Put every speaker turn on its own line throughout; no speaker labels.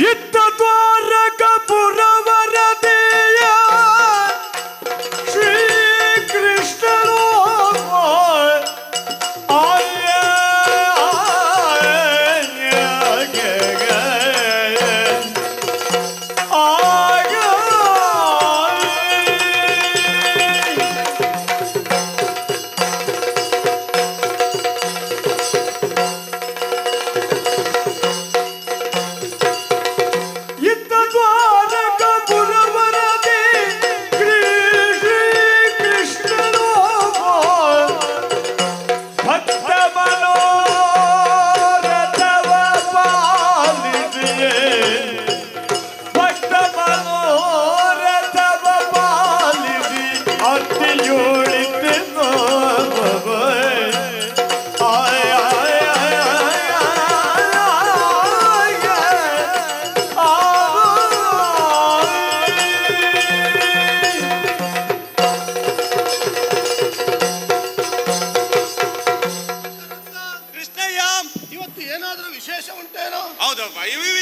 ಇತ್ತ ದ್ವಾರಕಪುರವರದೆಯ ಶ್ರೀ ಕೃಷ್ಣನು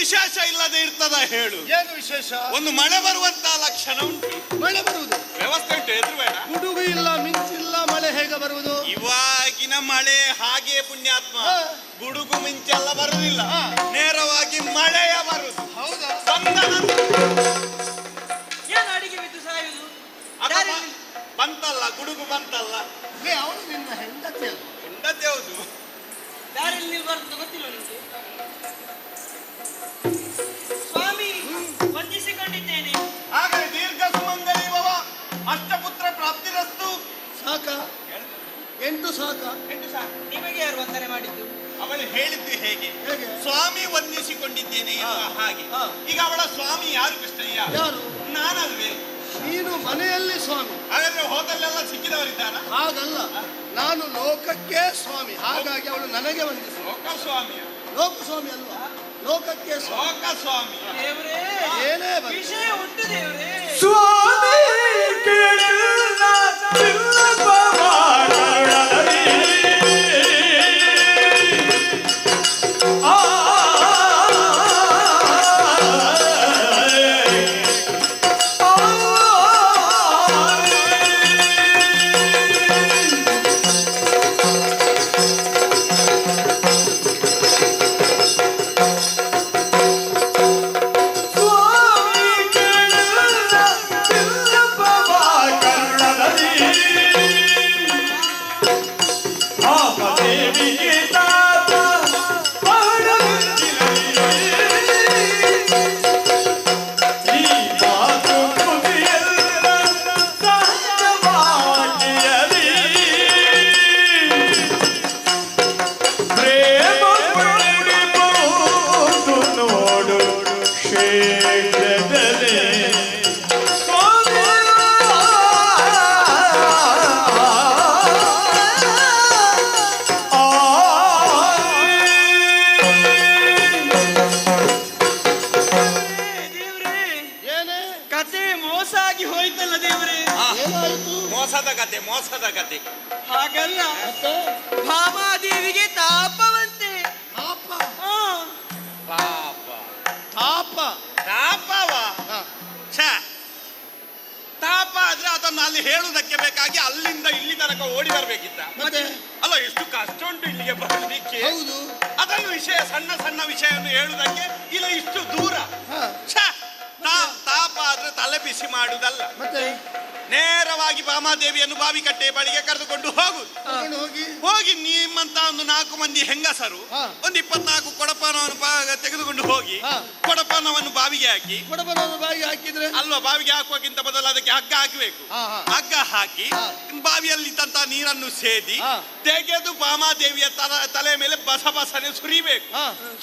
ವಿಶೇಷ ಇಲ್ಲದೆ ಇರ್ತದ ಹೇಳು.
ಏನು ವಿಶೇಷ?
ಒಂದು ಮಳೆ ಬರುವಂತಹ ಲಕ್ಷಣ ಉಂಟು.
ಮಳೆ ಬರುವುದು
ವ್ಯವಸ್ಥೆ ಉಂಟು, ಎದುರು ಬೇಡ.
ಗುಡುಗು ಇಲ್ಲ, ಮಿಂಚಿಲ್ಲ, ಮಳೆ ಹೇಗೆ ಬರುವುದು?
ಇವಾಗಿನ ಮಳೆ ಹಾಗೆ ಪುಣ್ಯಾತ್ಮ. ಗುಡುಗು ಮಿಂಚೆಲ್ಲ ಬರುವುದಿಲ್ಲ, ನೇರವಾಗಿ ಮಳೆಯ ಬರುದು.
ಹೌದಾ?
ಏನು ಅಡಿಗೆ ಬಿದ್ದು ಸಾಯುವುದು?
ಬಂತಲ್ಲ ಗುಡುಗು ಬಂತಲ್ಲ.
ಅವನು ನಿನ್ನ ಹೆಂಡತಿ ಅಲ್ಲ?
ಹೆಂಡತಿ ಹೌದು.
ದಾರಿಯಲ್ಲಿ ನೀವು ಬರ್ತದೆ ಗೊತ್ತಿಲ್ಲ ನಿಮಗೆ? ಸ್ವಾಮಿ ವಂದಿಸಿಕೊಂಡಿದ್ದೇನೆ.
ಹಾಗಾದ್ರೆ ದೀರ್ಘ ಸುಮಂಗಲಿ ಭವ, ಅಷ್ಟಪುತ್ರ ಪ್ರಾಪ್ತಿರಸ್ತು.
ಸಾಕ? 8 ಸಾಕ?
8 ಸಾಕ.
ನಿಮಗೆ ಯಾರು ವಂದನೆ ಮಾಡಿದ್ದು?
ಅವಳು ಹೇಳಿದ್ದು ಹೇಗೆ? ಸ್ವಾಮಿ ವಂದಿಸಿಕೊಂಡಿದ್ದೇನೆ ಹಾಗೆ. ಈಗ ಅವಳ ಸ್ವಾಮಿ ಯಾರು ಕೃಷ್ಣಯ್ಯ?
ಯಾರು?
ನಾನಲ್ವೇ?
ನೀನು ಮನೆಯಲ್ಲಿ ಸ್ವಾಮಿ.
ಹಾಗಾದ್ರೆ ಹೋದಲ್ಲೆಲ್ಲ ಸಿಕ್ಕಿದವರಿದ್ದಾರ?
ಹಾಗಲ್ಲ, ನಾನು ಲೋಕಕ್ಕೆ ಸ್ವಾಮಿ, ಹಾಗಾಗಿ ಅವಳು ನನಗೆ ವಂದಿಸಿ.
ಲೋಕಸ್ವಾಮಿ?
ಲೋಕಸ್ವಾಮಿ ಅಲ್ವಾ, ಲೋಕಕ್ಕೆ
ಲೋಕಸ್ವಾಮಿ.
ದೇವರೇ,
ಏನೇ
ವಿಷಯ ಉಂಟು ದೇವರೇ.
ಸ್ವಾಮಿ
ಮೋಸದ ಕತೆ.
ಹಾಗಲ್ಲ, ಭಾಮಾದೇವಿಗೆ ತಾಪವಂತೆ.
ತಾಪ?
ಪಾಪ.
ತಾಪ?
ತಾಪವ? ತಾಪ ಆದ್ರೆ ಅದನ್ನು ಅಲ್ಲಿ ಹೇಳುವುದಕ್ಕೆ ಬೇಕಾಗಿ ಅಲ್ಲಿಂದ ಇಲ್ಲಿ ತನಕ ಓಡಿ ಬರಬೇಕಿತ್ತ. ಅಲ್ಲ, ಎಷ್ಟು ಕಷ್ಟ ಉಂಟು ಇಲ್ಲಿಗೆ ಬರಲಿಕ್ಕೆ.
ಹೌದು.
ಅದನ್ನು ವಿಷಯ, ಸಣ್ಣ ಸಣ್ಣ ವಿಷಯವನ್ನು ಹೇಳುವುದಕ್ಕೆ ಇಲ್ಲ ಇಷ್ಟು ದೂರ. ತಾಪ ಆದ್ರೆ ತಲೆ ಬಿಸಿ ಮಾಡುವುದಲ್ಲ, ನೇರವಾಗಿ ಭಾಮಾದೇವಿಯನ್ನು ಬಾವಿಕಟ್ಟೆ ಬಳಿಗೆ ಕರೆದುಕೊಂಡು ಹೋಗುದು. ಹೋಗಿ ನಿಮ್ಮಂತ ಒಂದು 4 ಮಂದಿ ಹೆಂಗಸರು ಒಂದು 24 ಕೊಡಪಾನವನ್ನು ತೆಗೆದುಕೊಂಡು ಹೋಗಿ ಕೊಡಪಾನವನ್ನು ಬಾವಿಗೆ ಹಾಕಿ.
ಕೊಡಪಾನವನ್ನು ಬಾವಿಗೆ ಹಾಕಿದ್ರೆ
ಅಲ್ವಾ, ಬಾವಿಗೆ ಹಾಕುವಕ್ಕಿಂತ ಬದಲು ಅದಕ್ಕೆ ಹಗ್ಗ ಹಾಕಬೇಕು. ಹಗ್ಗ ಹಾಕಿ ಬಾವಿಯಲ್ಲಿದ್ದಂತ ನೀರನ್ನು ಸೇದಿ ತೆಗೆದು ಭಾಮಾದೇವಿಯ ತಲೆ ಮೇಲೆ ಬಸಬಸನೆ ಸುರಿಬೇಕು.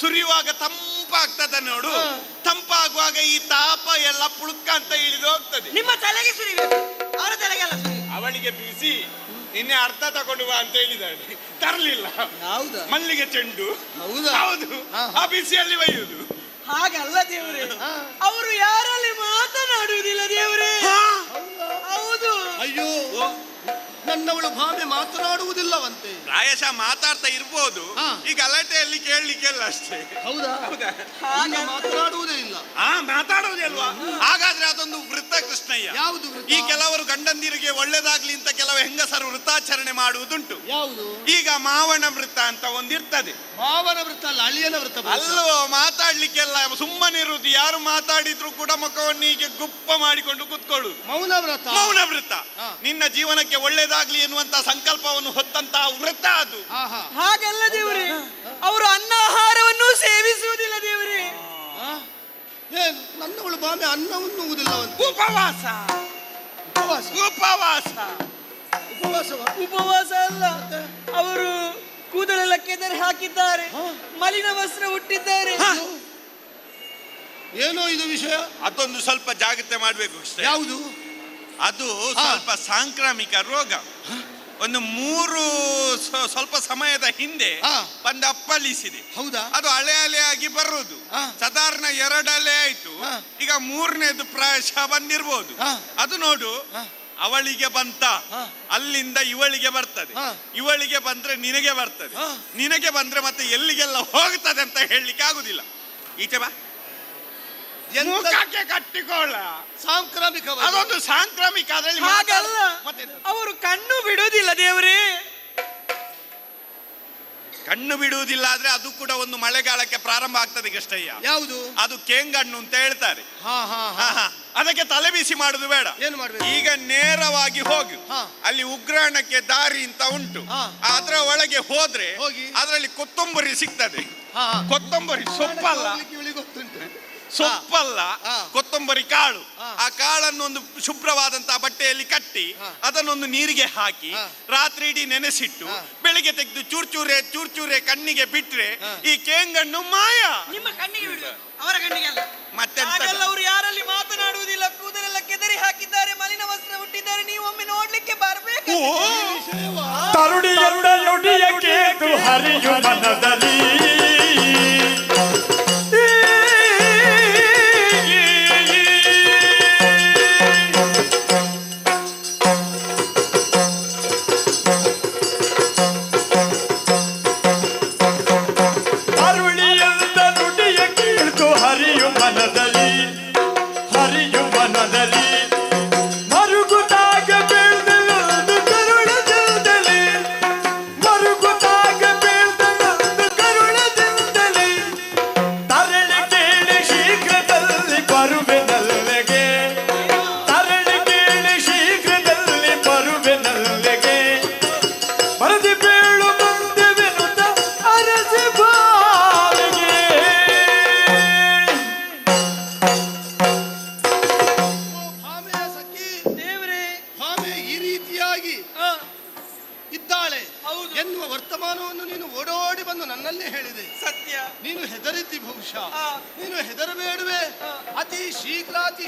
ಸುರಿಯುವಾಗ ತಂಪಾಗ್ತದೆ ನೋಡು. ತಂಪಾಗುವಾಗ ಈ ತಾಪ ಎಲ್ಲ ಪುಳುಕ ಅಂತ ಇಳಿದು ಹೋಗ್ತದೆ.
ನಿಮ್ಮ ತಲೆಗೆ ಸುರಿಬೇಕು, ಅವರ ತಲೆಗೆಲ್ಲ ಸುರಿ.
ಅವಳಿಗೆ ಬಿಸಿ ನಿನ್ನೆ ಅರ್ಥ ತಗೊಂಡು ಬಾ ಅಂತ ಹೇಳಿದಾಳೆ, ತರಲಿಲ್ಲ. ಮಲ್ಲಿಗೆ ಚೆಂಡು. ಹೌದು, ಆ ಬಿಸಿಯಲ್ಲಿ ಒಯ್ಯುವುದು.
ಹಾಗಲ್ಲ ದೇವರೇ, ಅವರು ಯಾರಲ್ಲಿ ಮಾತನಾಡುವುದಿಲ್ಲ ದೇವರೇ. ಹೌದು.
ಅಯ್ಯೋ, ನನ್ನವಳು ಭಾಮೆ ಮಾತನಾಡುವುದಿಲ್ಲವಂತೆ.
ಪ್ರಾಯಶಃ ಮಾತಾಡ್ತಾ ಇರ್ಬೋದು, ಈ ಗಲಾಟೆಯಲ್ಲಿ ಕೇಳಲಿಕ್ಕೆಲ್ಲ ಅಷ್ಟೇ.
ಹೌದಾ? ಮಾತನಾಡುವುದೇ ಇಲ್ಲ.
ಅಲ್ವಾ? ಹಾಗಾದ್ರೆ ಅದೊಂದು ವೃತ್ತ ಕೃಷ್ಣಯ್ಯ.
ಯಾವುದು ವೃತ್ತ?
ಈ ಕೆಲವರು ಗಂಡಂದಿರಿಗೆ ಒಳ್ಳೇದಾಗ್ಲಿ ಅಂತ ಕೆಲವು ಹೆಂಗಸರು ವೃತ್ತಾಚರಣೆ ಮಾಡುವುದುಂಟು.
ಯಾವುದು?
ಈಗ ಮಾವನ ವೃತ್ತ ಅಂತ ಒಂದಿರ್ತದೆ.
ಮಾವನ ವೃತ್ತ ಅಲ್ಲ, ಅಳಿಯನ ವೃತ್ತ.
ಅಲ್ಲೋ ಮಾತಾಡ್ಲಿಕ್ಕೆಲ್ಲ ಸುಮ್ಮನಿರುವುದು. ಯಾರು ಮಾತಾಡಿದ್ರು ಕೂಡ ಮುಖವನ್ನು ಹೀಗೆ ಗುಪ್ಪ ಮಾಡಿಕೊಂಡು ಕೂತ್ಕೊಳ್ಳುದು.
ಮೌನ ವ್ರತ.
ಮೌನ ವೃತ್ತ. ನಿನ್ನ ಜೀವನಕ್ಕೆ ಒಳ್ಳೇದಾಗ್ಲಿ ಎನ್ನುವಂತ ಸಂಕಲ್ಪವನ್ನು ಹೊತ್ತಂತಹ ವೃತ್ತ ಅದು.
ಹಾಗಲ್ಲ ದೇವರೇ, ಅವರು ಅನ್ನಾಹಾರವನ್ನು ಸೇವಿಸುವುದಿಲ್ಲ ದೇವರೇ.
ನನ್ನವಳು ಬಾಮೆ ಅನ್ನವನ್ನು ಊದಿಲ್ಲ.
ಉಪವಾಸ.
ಉಪವಾಸ.
ಉಪವಾಸ.
ಉಪವಾಸ ಅಲ್ಲ, ಅವರು ಕೂದಲೆಲ್ಲ ಕೆದರಿ ಹಾಕಿದ್ದಾರೆ, ಮಲಿನ ವಸ್ತ್ರ ಹುಟ್ಟಿದ್ದಾರೆ.
ಏನೋ ಇದು ವಿಷಯ.
ಅದೊಂದು ಸ್ವಲ್ಪ ಜಾಗ್ರತೆ ಮಾಡ್ಬೇಕು ಅಷ್ಟೇ.
ಯಾವುದು?
ಅದು ಸ್ವಲ್ಪ ಸಾಂಕ್ರಾಮಿಕ ರೋಗ. ಒಂದು 3 ಸ್ವಲ್ಪ ಸಮಯದ ಹಿಂದೆ ಬಂದು ಅಪ್ಪಳಿಸಿದೆ.
ಹೌದಾ?
ಅದು ಅಲೆಯಾಗಿ ಬರುವುದು. ಸಾಧಾರಣ 2 ಅಲೆ ಆಯ್ತು. ಈಗ 3ನೇದು ಪ್ರಾಯಶಃ ಬಂದಿರ್ಬೋದು. ಅದು ನೋಡು, ಅವಳಿಗೆ ಬಂತ, ಅಲ್ಲಿಂದ ಇವಳಿಗೆ ಬರ್ತದೆ, ಇವಳಿಗೆ ಬಂದ್ರೆ ನಿನಗೆ ಬರ್ತದೆ, ನಿನಗೆ ಬಂದ್ರೆ ಮತ್ತೆ ಎಲ್ಲಿಗೆಲ್ಲ ಹೋಗ್ತದೆ ಅಂತ ಹೇಳಲಿಕ್ಕೆ ಆಗುದಿಲ್ಲ. ಈಚೆ ಬಾ, ಮುಖಕ್ಕೆ ಕಟ್ಟಿಕೊಳ್ಳ.
ಸಾಂಕ್ರಾಮಿಕ.
ಅದೊಂದು ಸಾಂಕ್ರಾಮಿಕ. ಅದರಲ್ಲಿ
ಹಾಗಲ್ಲ, ಅವರು ಕಣ್ಣು ಬಿಡುವುದಿಲ್ಲ ದೇವರೇ.
ಕಣ್ಣು ಬಿಡುವುದಿಲ್ಲ ಆದ್ರೆ ಅದು ಕೂಡ ಒಂದು ಮಳೆಗಾಲಕ್ಕೆ ಪ್ರಾರಂಭ ಆಗ್ತದೆ ಕೃಷ್ಣಯ್ಯ.
ಯಾವುದು?
ಅದು ಕೇಂಗಣ್ಣು ಅಂತ ಹೇಳ್ತಾರೆ. ಅದಕ್ಕೆ ತಲೆ ಬಿಸಿ ಮಾಡುದು ಬೇಡ.
ಏನು ಮಾಡ್ಬೇಕು?
ಈಗ ನೇರವಾಗಿ ಹೋಗಿ ಅಲ್ಲಿ ಉಗ್ರಾಣಕ್ಕೆ ದಾರಿ ಅಂತ ಉಂಟು. ಅದರ ಒಳಗೆ ಹೋದ್ರೆ ಅದರಲ್ಲಿ ಕೊತ್ತಂಬರಿ ಸಿಗ್ತದೆ. ಕೊತ್ತಂಬರಿ ಸೊಪ್ಪಲ್ಲ, ಸೊಪ್ಪಲ್ಲ, ಕೊತ್ತಂಬರಿ ಕಾಳು. ಆ ಕಾಳನ್ನು ಒಂದು ಶುಭ್ರವಾದಂತಹ ಬಟ್ಟೆಯಲ್ಲಿ ಕಟ್ಟಿ ಅದನ್ನೊಂದು ನೀರಿಗೆ ಹಾಕಿ ರಾತ್ರಿ ಇಡೀ ನೆನೆಸಿಟ್ಟು ಬೆಳಿಗ್ಗೆ ತೆಗೆದು ಚೂರ್ ಚೂರೆ ಕಣ್ಣಿಗೆ ಬಿಟ್ರೆ ಈ ಕೇಂಗಣ್ಣು ಮಾಯ.
ನಿಮ್ಮ ಕಣ್ಣಿಗೆ ಬಿಡು, ಅವರ ಕಣ್ಣಿಗೆ ಅಲ್ಲ.
ಮತ್ತೆ
ಅವರು ಯಾರಲ್ಲಿ ಮಾತನಾಡುವುದಿಲ್ಲ, ಕೂದಲೆಲ್ಲ ಕೆದರಿ ಹಾಕಿದ್ದಾರೆ, ಮಲಿನ ವಸ್ತ್ರ ಹುಟ್ಟಿದ್ದಾರೆ. ನೀವು ಒಮ್ಮೆ ನೋಡ್ಲಿಕ್ಕೆ ಬರಬೇಕು.
ತರುಣಿಯರುಡ ನುಡಿಯ ಕೇತು ಹರಿಯು ಮನದಲ್ಲಿ
ಇದ್ದಾಳೆ ಎನ್ನುವ ವರ್ತಮಾನವನ್ನು ನೀನು ಓಡೋಡಿ ಬಂದು ನನ್ನಲ್ಲೇ ಹೇಳಿದೆ.
ಸತ್ಯ.
ನೀನು ಹೆದರಿತಿ ಬಹುಶಃ. ನೀನು ಹೆದರಬೇಡುವೆ. ಅತಿ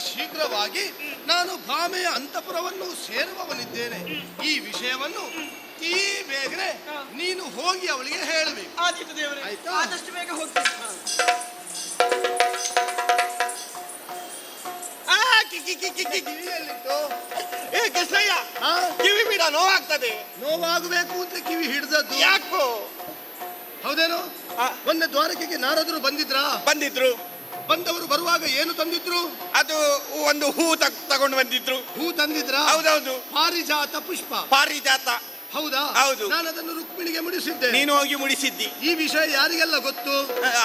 ಶೀಘ್ರವಾಗಿ ನಾನು ಭಾಮೆಯ ಅಂತಃಪುರವನ್ನು ಸೇರುವವನಿದ್ದೇನೆ. ಈ ವಿಷಯವನ್ನು ಈ ಬೇಗನೆ ನೀನು ಹೋಗಿ ಅವಳಿಗೆ ಹೇಳಬೇಕು.
ಆದಿತ್ಯ ದೇವರೇ,
ಆಯ್ತಾ?
ಆದಷ್ಟು ಬೇಗ ಹೋಗ್ತೀನಿ.
ಕಿವಿಯಲ್ಲಿಟ್ಟು
ಕೃಷ್ಣಯ್ಯ, ಕಿವಿ ಬಿಡ, ನೋವಾಗ್ತದೆ.
ನೋವಾಗಬೇಕು ಅಂತ ಕಿವಿ ಹಿಡ್ದದ್ದು
ಯಾಕೋ?
ಹೌದೇನೋ? ಮೊನ್ನೆ ದ್ವಾರಕೆಗೆ ನಾರದರು ಬಂದಿದ್ರು. ಬಂದವರು ಬರುವಾಗ ಏನು ತಂದಿದ್ರು?
ಅದು ಒಂದು ಹೂ ತಗೊಂಡು ಬಂದಿದ್ರು.
ಹೂ ತಂದಿದ್ರ?
ಹೌದೌದು.
ಪಾರಿಜಾತ ಪುಷ್ಪ.
ಪಾರಿಜಾತ.
ಹೌದಾ?
ಹೌದು.
ನಾನು ಅದನ್ನು ರುಕ್ಮಿಣಿಗೆ ಮುಡಿಸಿದ್ದೆ.
ನೀನು ಹೋಗಿ ಮುಡಿಸಿದ್ದಿ.
ಈ ವಿಷಯ ಯಾರಿಗೆಲ್ಲ ಗೊತ್ತು?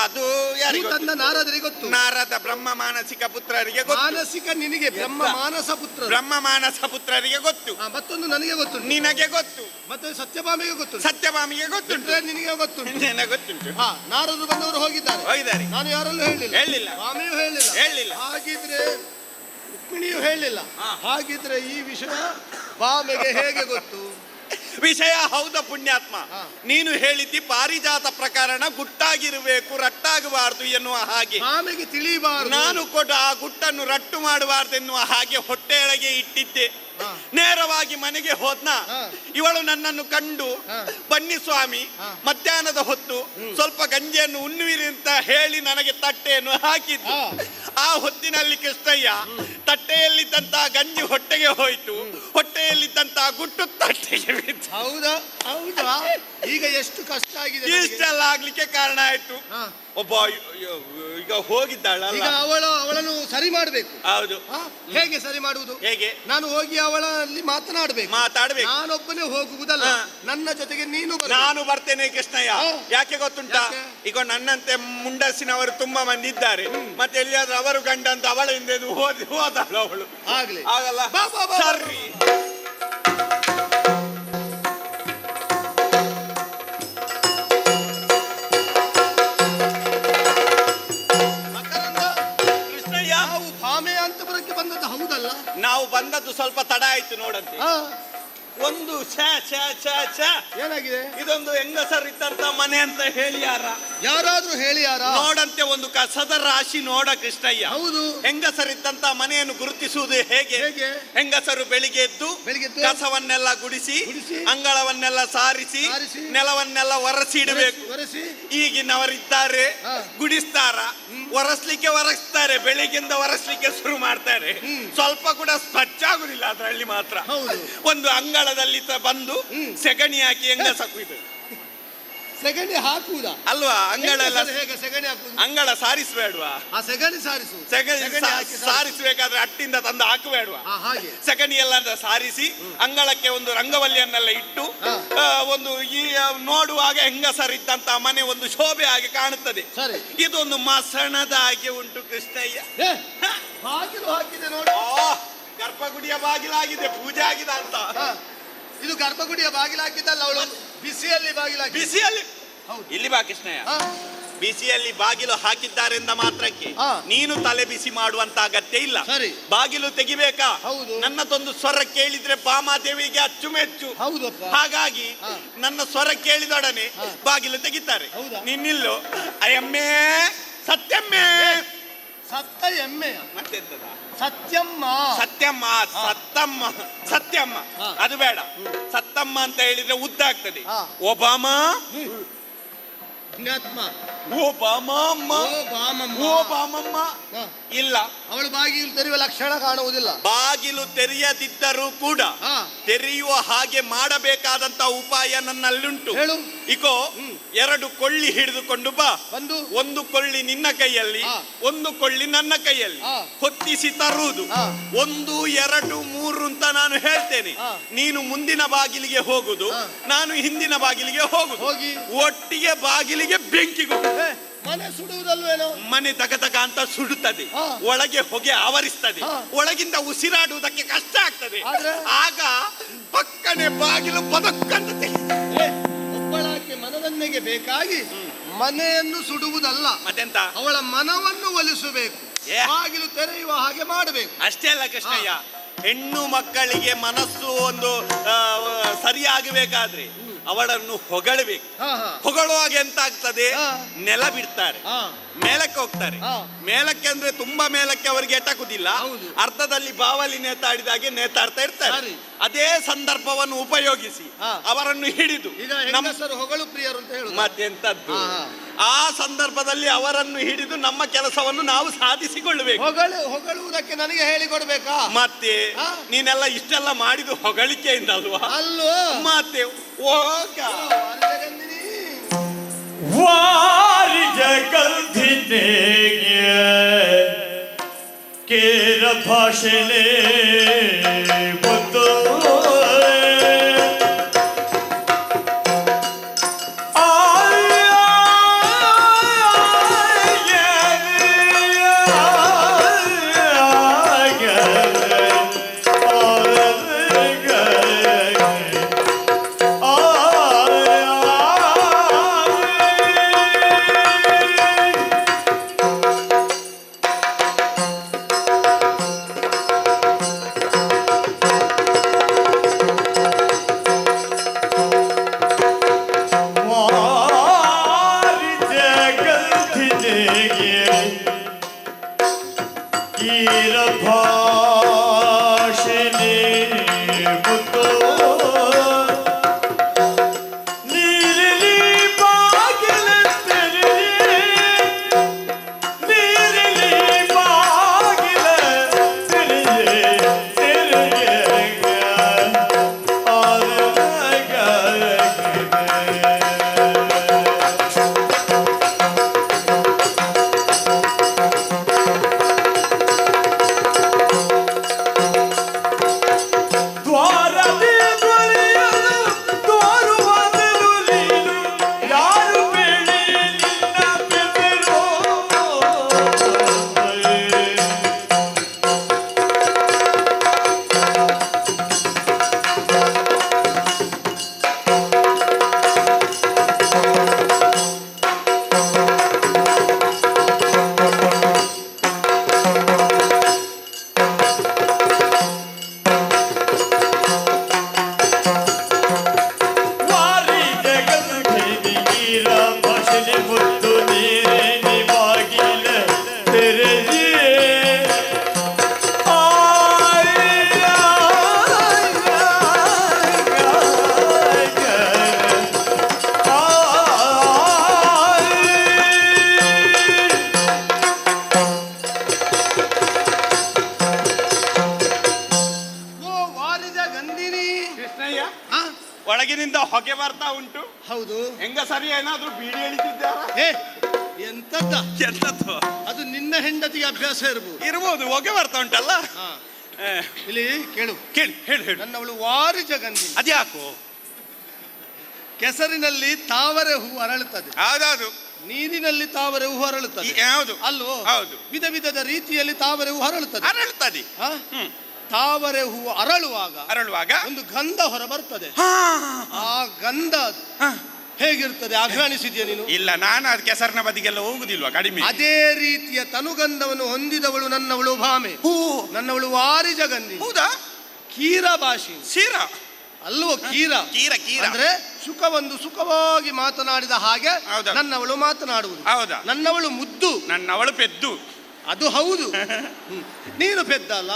ಅದು ಯಾರಿಗೆ?
ತನ್ನ ನಾರದರಿಗೆ ಗೊತ್ತು.
ನಾರದ ಬ್ರಹ್ಮ ಮಾನಸಿಕ ಪುತ್ರರಿಗೆ ಗೊತ್ತು.
ಮಾನಸಿಕ ನಿನಗೆ, ಬ್ರಹ್ಮ ಮಾನಸ ಪುತ್ರ.
ಬ್ರಹ್ಮ ಮಾನಸ ಪುತ್ರರಿಗೆ ಗೊತ್ತು.
ಮತ್ತೊಂದು ನನಗೆ ಗೊತ್ತು.
ನಿನಗೆ ಗೊತ್ತು.
ಮತ್ತೆ ಸತ್ಯಭಾಮಿಗೆ ಗೊತ್ತು.
ಸತ್ಯಭಾಮಿಗೆ ಗೊತ್ತುಂಟು.
ನಿನಗೆ ಗೊತ್ತುಂಟು.
ನಿನಗೆ ಗೊತ್ತುಂಟು.
ನಾರದರು ಬಂದವರು ಹೋಗಿದ್ದಾರೆ. ನಾನು ಯಾರಲ್ಲೂ ಹೇಳಿಲ್ಲ. ಸ್ವಾಮಿಯೂ ಹೇಳಿಲ್ಲ. ಹಾಗಿದ್ರೆ ರುಕ್ಮಿಣಿಯೂ ಹೇಳಿಲ್ಲ. ಹಾಗಿದ್ರೆ ಈ ವಿಷಯ ಭಾಮೆಗೆ ಹೇಗೆ ಗೊತ್ತು?
ವಿಷಯ ಹೌದ ಪುಣ್ಯಾತ್ಮ. ನೀನು ಹೇಳಿದ್ದಿ ಪಾರಿಜಾತ ಪ್ರಕರಣ ಗುಟ್ಟಾಗಿರಬೇಕು, ರಟ್ಟಾಗಬಾರದು ಎನ್ನುವ ಹಾಗೆ.
ಆಮೆಗೆ ತಿಳಿಯಬಾರದು.
ನಾನು ಕೂಡ ಆ ಗುಟ್ಟನ್ನು ರಟ್ಟು ಮಾಡಬಾರದು ಎನ್ನುವ ಹಾಗೆ ಹೊಟ್ಟೆಯೊಳಗೆ ಇಟ್ಟಿದ್ದೆ. ನೇರವಾಗಿ ಮನೆಗೆ ಹೋದ್ನ. ಇವಳು ನನ್ನನ್ನು ಕಂಡು ಬನ್ನಿ ಸ್ವಾಮಿ, ಮಧ್ಯಾಹ್ನದ ಹೊತ್ತು ಸ್ವಲ್ಪ ಗಂಜಿಯನ್ನು ಉಣ್ಣುವಿರಿ ಅಂತ ಹೇಳಿ ನನಗೆ ತಟ್ಟೆಯನ್ನು ಹಾಕಿದ್ದು. ಆ ಹೊತ್ತಿನಲ್ಲಿ ಕೃಷ್ಣಯ್ಯ ತಟ್ಟೆಯಲ್ಲಿದ್ದಂತಹ ಗಂಜಿ ಹೊಟ್ಟೆಗೆ ಹೋಯ್ತು, ಹೊಟ್ಟೆಯಲ್ಲಿದ್ದಂತಹ ಗುಟ್ಟು ತಟ್ಟೆಗೆ ಬಿತ್ತು.
ಹೌದಾ? ಈಗ ಎಷ್ಟು ಕಷ್ಟ ಆಗಿದೆ.
ಇಷ್ಟೆಲ್ಲ ಆಗ್ಲಿಕ್ಕೆ ಕಾರಣ ಆಯ್ತು. ಒಬ್ಬ ಈಗ ಹೋಗಿದ್ದಾಳಲ್ಲ,
ಈಗ ಅವಳನ್ನು ಸರಿ ಮಾಡಬೇಕು.
ಹೌದು.
ಹೇಗೆ ಸರಿ ಮಾಡುವುದು?
ಹೇಗೆ?
ನಾನು ಹೋಗಿ ಅವಳಲ್ಲಿ ಮಾತನಾಡ್ಬೇಕು. ನಾನೊಬ್ಬನೇ ಹೋಗುವುದಲ್ಲ, ನನ್ನ ಜೊತೆಗೆ ನೀನು
ನಾನು ಬರ್ತೇನೆ ಕೃಷ್ಣಯ್ಯ. ಯಾಕೆ ಗೊತ್ತುಂಟಾ? ಈಗ ನನ್ನಂತೆ ಮುಂಡಸಿನವರು ತುಂಬಾ ಮಂದಿ ಇದ್ದಾರೆ. ಮತ್ತೆ ಎಲ್ಲಿಯಾದ್ರೂ ಅವರು ಗಂಡ ಅಂತ ಅವಳ ಹಿಂದೆ ಹೋದಳು ಅವಳು.
ಆಗ್ಲಿ
ಆಗಲ್ಲ. ಸರಿ.
ಹೌದಲ್ಲ,
ನಾವು ಬಂದದ್ದು ಸ್ವಲ್ಪ ತಡ ಆಯ್ತು ನೋಡಂತೆ. ಒಂದು
ಏನಾಗಿದೆ?
ಇದೊಂದು ಹೆಂಗಸರ್ ಇದ್ದಂತ ಮನೆ ಅಂತ
ಯಾರಾದ್ರೂ ಹೇಳಿಯಾರ?
ನೋಡಂತೆ ಒಂದು ಕಸದ ರಾಶಿ ನೋಡ ಕೃಷ್ಣಯ್ಯ.
ಹೌದು.
ಹೆಂಗಸರಿದ್ದಂತ ಮನೆಯನ್ನು ಗುರುತಿಸುವುದು ಹೇಗೆ? ಹೆಂಗಸರು ಬೆಳಿಗ್ಗೆ ಎದ್ದು ಕಸವನ್ನೆಲ್ಲ ಗುಡಿಸಿ ಅಂಗಳವನ್ನೆಲ್ಲ ಸಾರಿಸಿ ನೆಲವನ್ನೆಲ್ಲ ಒರೆಸಿಡಬೇಕು. ಈಗಿನವರಿದ್ದಾರೆ ಗುಡಿಸ್ತಾರ, ಒರೆಸ್ತಾರೆ, ಬೆಳಿಗ್ಗೆಯಿಂದ ಒರೆಸ್ಲಿಕ್ಕೆ ಶುರು ಮಾಡ್ತಾರೆ. ಸ್ವಲ್ಪ ಕೂಡ ಸ್ವಚ್ಛ ಆಗುದಿಲ್ಲ ಅದರಲ್ಲಿ ಮಾತ್ರ. ಒಂದು ಅಂಗಳದಲ್ಲಿ ಬಂದು ಸೆಗಣಿ ಹಾಕಿ ಹೆಂಗಸ ಕುಯ್ದು
ಸೆಗಣಿ ಹಾಕುವುದಾ
ಅಲ್ವಾ? ಅಂಗಳ
ಹೇಗೆ ಸೆಗಣಿ ಹಾಕುವುದು?
ಅಂಗಳ ಸಾರಿಸಬೇಡ್ವಾ?
ಸೆಗಣಿ ಸಾರಿಸು.
ಸಾರಿಸಬೇಕಾದ್ರೆ ಅಟ್ಟಿಂದ ತಂದು ಹಾಕಬೇಡ್ವಾ?
ಹಾಗೆ
ಸೆಗಣಿ ಎಲ್ಲ ಸಾರಿಸಿ ಅಂಗಳಕ್ಕೆ ಒಂದು ರಂಗವಲ್ಲಿಯನ್ನೆಲ್ಲ ಇಟ್ಟು ಒಂದು ಈ ನೋಡುವಾಗ ಹೆಂಗಸರಿದ್ದಂತ ಮನೆ ಒಂದು ಶೋಭೆ ಆಗಿ ಕಾಣುತ್ತದೆ. ಇದೊಂದು ಮಸಣದ ಹಾಗೆ ಉಂಟು ಕೃಷ್ಣಯ್ಯ.
ಬಾಗಿಲು ಹಾಕಿದೆ ನೋಡಿ.
ಗರ್ಭಗುಡಿಯ ಬಾಗಿಲಾಗಿದೆ, ಪೂಜೆ ಆಗಿದೆ ಅಂತ.
ಇದು ಗರ್ಭಗುಡಿಯ ಬಾಗಿಲಾಗಿದ್ದಲ್ಲ, ಅವಳು ಬಿಸಿಯಲ್ಲಿ ಬಾಗಿಲಾಗಿ.
ಬಿಸಿಯಲ್ಲಿ ಇಲ್ಲಿ ಬಾ ಕೃಷ್ಣಯ್ಯ. ಬಿಸಿಯಲ್ಲಿ ಬಾಗಿಲು ಹಾಕಿದ್ದಾರೆಂದ ಮಾತ್ರಕ್ಕೆ ನೀನು ತಲೆ ಬಿಸಿ ಮಾಡುವಂತ ಅಗತ್ಯ ಇಲ್ಲ. ಬಾಗಿಲು ತೆಗಿಬೇಕಾ? ನನ್ನದೊಂದು ಸ್ವರ ಕೇಳಿದ್ರೆ ಬಾಮಾದೇವಿಗೆ ಅಚ್ಚುಮೆಚ್ಚು. ಹಾಗಾಗಿ ನನ್ನ ಸ್ವರ ಕೇಳಿದೊಡನೆ ಬಾಗಿಲು ತೆಗಿತಾರೆ. ನಿನ್ನಿಲ್ಲು ಅಯ್ಯಮ್ಮೇ ಸತ್ಯಮ್ಮೇ.
ಸತ್ತ ಎಮ್ಮೆ
ಮತ್ತೆಂತದ?
ಸತ್ಯಮ್ಮ.
ಸತ್ಯಮ್ಮ ಸತ್ತಮ್ಮ ಸತ್ಯಮ್ಮ ಅದು ಬೇಡ. ಸತ್ತಮ್ಮ ಅಂತ ಹೇಳಿದ್ರೆ ಉದ್ದ ಆಗ್ತದೆ. ಒಬಾಮ ಇಲ್ಲ,
ಅವಳು ಬಾಗಿಲು ತೆರೆಯುವ ಲಕ್ಷಣ ಕಾಣುವುದಿಲ್ಲ.
ಬಾಗಿಲು ತೆರೆಯದಿದ್ದರೂ ಕೂಡ ತೆರೆಯುವ ಹಾಗೆ ಮಾಡಬೇಕಾದಂತ ಉಪಾಯ ನನ್ನಲ್ಲುಂಟು. ಇಕೋ, 2 ಕೊಳ್ಳಿ ಹಿಡಿದುಕೊಂಡು ಬಾ. ಒಂದು ಕೊಳ್ಳಿ ನಿನ್ನ ಕೈಯಲ್ಲಿ, ಒಂದು ಕೊಳ್ಳಿ ನನ್ನ ಕೈಯಲ್ಲಿ ಹೊತ್ತಿಸಿ ತರುವುದು. 1 2 3 ಅಂತ ನಾನು ಹೇಳ್ತೇನೆ. ನೀನು ಮುಂದಿನ ಬಾಗಿಲಿಗೆ ಹೋಗುದು, ನಾನು ಹಿಂದಿನ ಬಾಗಿಲಿಗೆ ಹೋಗುದು. ಒಟ್ಟಿಗೆ ಬಾಗಿಲಿಗೆ ಬೆಂಕಿಗೂ
ಮನೆ ಸುಡುವುದಲ್ವೇನೋ?
ಮನೆ ತಗತಗ ಅಂತ ಸುಡುತ್ತದೆ, ಒಳಗೆ ಹೊಗೆ ಆವರಿಸ್ತದೆ, ಒಳಗಿಂದ ಉಸಿರಾಡುವುದಕ್ಕೆ ಕಷ್ಟ ಆಗ್ತದೆ. ಆಗ ಪಕ್ಕನೆ ಬಾಗಿಲು ಬದಕ್ಕಂತೆ.
ಒಬ್ಬಳಾಕೆ ಮನದನ್ನೆಗೆ ಬೇಕಾಗಿ ಮನೆಯನ್ನು ಸುಡುವುದಲ್ಲ,
ಮತ್ತೆಂತ?
ಅವಳ ಮನವನ್ನು ಒಲಿಸಬೇಕು, ಬಾಗಿಲು ತೆರೆಯುವ ಹಾಗೆ ಮಾಡಬೇಕು.
ಅಷ್ಟೇ ಅಲ್ಲ ಕೃಷ್ಣಯ್ಯ, ಹೆಣ್ಣು ಮಕ್ಕಳಿಗೆ ಮನಸ್ಸು ಒಂದು ಸರಿಯಾಗಬೇಕಾದ್ರೆ ಅವಳನ್ನು ಹೊಗಳಬೇಕು. ಹೊಗಳುವಾಗ ಎಂತ ಆಗ್ತದೆ? ನೆಲ ಬಿಡ್ತಾರೆ, ಮೇಲಕ್ಕೆ ಹೋಗ್ತಾರೆ. ಮೇಲಕ್ಕೆ ಅಂದ್ರೆ ತುಂಬಾ ಮೇಲಕ್ಕೆ ಅವರಿಗೆ ಎಟಕುದಿಲ್ಲ, ಅರ್ಧದಲ್ಲಿ ಬಾವಲಿ ನೇತಾಡಿದಾಗೆ ನೇತಾಡ್ತಾ ಇರ್ತಾರೆ. ಅದೇ ಸಂದರ್ಭವನ್ನು ಉಪಯೋಗಿಸಿ ಅವರನ್ನು ಹಿಡಿದು,
ಹೊಗಳು ಪ್ರಿಯರು ಅಂತ ಹೇಳುದು
ಮತ್ತೆಂತದ್ದು, ಆ ಸಂದರ್ಭದಲ್ಲಿ ಅವರನ್ನು ಹಿಡಿದು ನಮ್ಮ ಕೆಲಸವನ್ನು ನಾವು ಸಾಧಿಸಿಕೊಳ್ಳಬೇಕು.
ಹೊಗಳುವುದಕ್ಕೆ ನನಗೆ ಹೇಳಿಕೊಡ್ಬೇಕಾ?
ಮತ್ತೆ ನೀನೆಲ್ಲ ಇಷ್ಟೆಲ್ಲ ಮಾಡಿದ್ದು ಹೊಗಳಿಕೆಯಿಂದ ಅಲ್ವಾ?
ಅಲ್ವೋ?
ಮತ್ತೆ
ವಾರಿ ಜಗಲ್ಧಿನೆ ಕೇರ ಭಾಷೆಲೆ ಬಂದು
ಓ ವಾರಿಜ ಗಂಧಿನಿ.
ಕೃಷ್ಣಯ್ಯ
ಆ,
ಒಳಗಿನಿಂದ ಹೊಗೆ ಬರ್ತಾ ಉಂಟು.
ಹೌದು.
ಹೆಂಗ ಸರಿ ಏನಾದ್ರೂ ಬೀಡಿ ಎಳಿತಿದ್ದಾರ?
ಏ ಎಂತದ್ದ
ಎಂತದ್ದು?
ಅದು ನಿನ್ನ ಹೆಂಡತಿಗೆ ಅಭ್ಯಾಸ ಇರ್ಬೋದು.
ಇರ್ಬೋದು, ಹೊಗೆ ಬರ್ತಾ ಉಂಟಲ್ಲ.
ಹಾ.
ಆ,
ಇಲ್ಲಿ ಕೇಳು,
ಕೇಳಿ ಹೇಳು ಹೇಳು.
ನನ್ನವಳು ವಾರಿಜ ಗಂಧಿನಿ.
ಅದ್ಯಾಕೋ?
ಕೆಸರಿನಲ್ಲಿ ತಾವರೆ ಹೂ ಅರಳುತ್ತದೆ,
ಹೌದೌದು.
ನೀರಿನಲ್ಲಿ ತಾವರೆ ಹೂ ಅರಳುತ್ತದೆ.
ಯಾವುದು?
ಅಲ್ವೋ?
ಹೌದು.
ವಿಧ ವಿಧದ ರೀತಿಯಲ್ಲಿ ತಾವರೆ ಹೂ ಅರಳುತ್ತದೆ.
ಅರಳುತ್ತದೆ.
ಆ? ತಾವರೆ ಹೂ
ಅರಳುವಾಗ
ಒಂದು ಗಂಧ ಹೊರ ಬರ್ತದೆ.
ಹಾ.
ಆ ಗಂಧ
ಹಾ.
ಹೇಗಿರ್ತದೆ ಆಘ್ರಾಣಿಸಿದ್ಯಾ ನೀನು?
ಇಲ್ಲ, ನಾನು ಅದು ಕೆಸರಿನ ಬದಿಗೆಲ್ಲ ಹೋಗುದಿಲ್ವಾ, ಕಡಿಮೆ.
ಅದೇ ರೀತಿಯ ತನುಗಂಧವನ್ನು ಹೊಂದಿದವಳು ನನ್ನವಳು ಭಾಮೆ. ನನ್ನವಳು ವಾರಿಜ ಗಂಧಿ.
ಹೌದಾ?
ಕೀರ ಭಾಷೆ
ಸೀರ
ಅಲ್ವೋ? ಕೀರ
ಕೀರ ಕೀರ
ಅಂದ್ರೆ ಸುಖವೊಂದು ಸುಖವಾಗಿ ಮಾತನಾಡಿದ ಹಾಗೆ
ಹೌದಾ?
ನನ್ನವಳು ಮಾತನಾಡುವುದು.
ಹೌದಾ?
ನನ್ನವಳು ಮುದ್ದು,
ನನ್ನವಳು ಪೆದ್ದು.
ಅದು ಹೌದು. ನೀನು ಪೆದ್ದ ಅಲ್ಲ.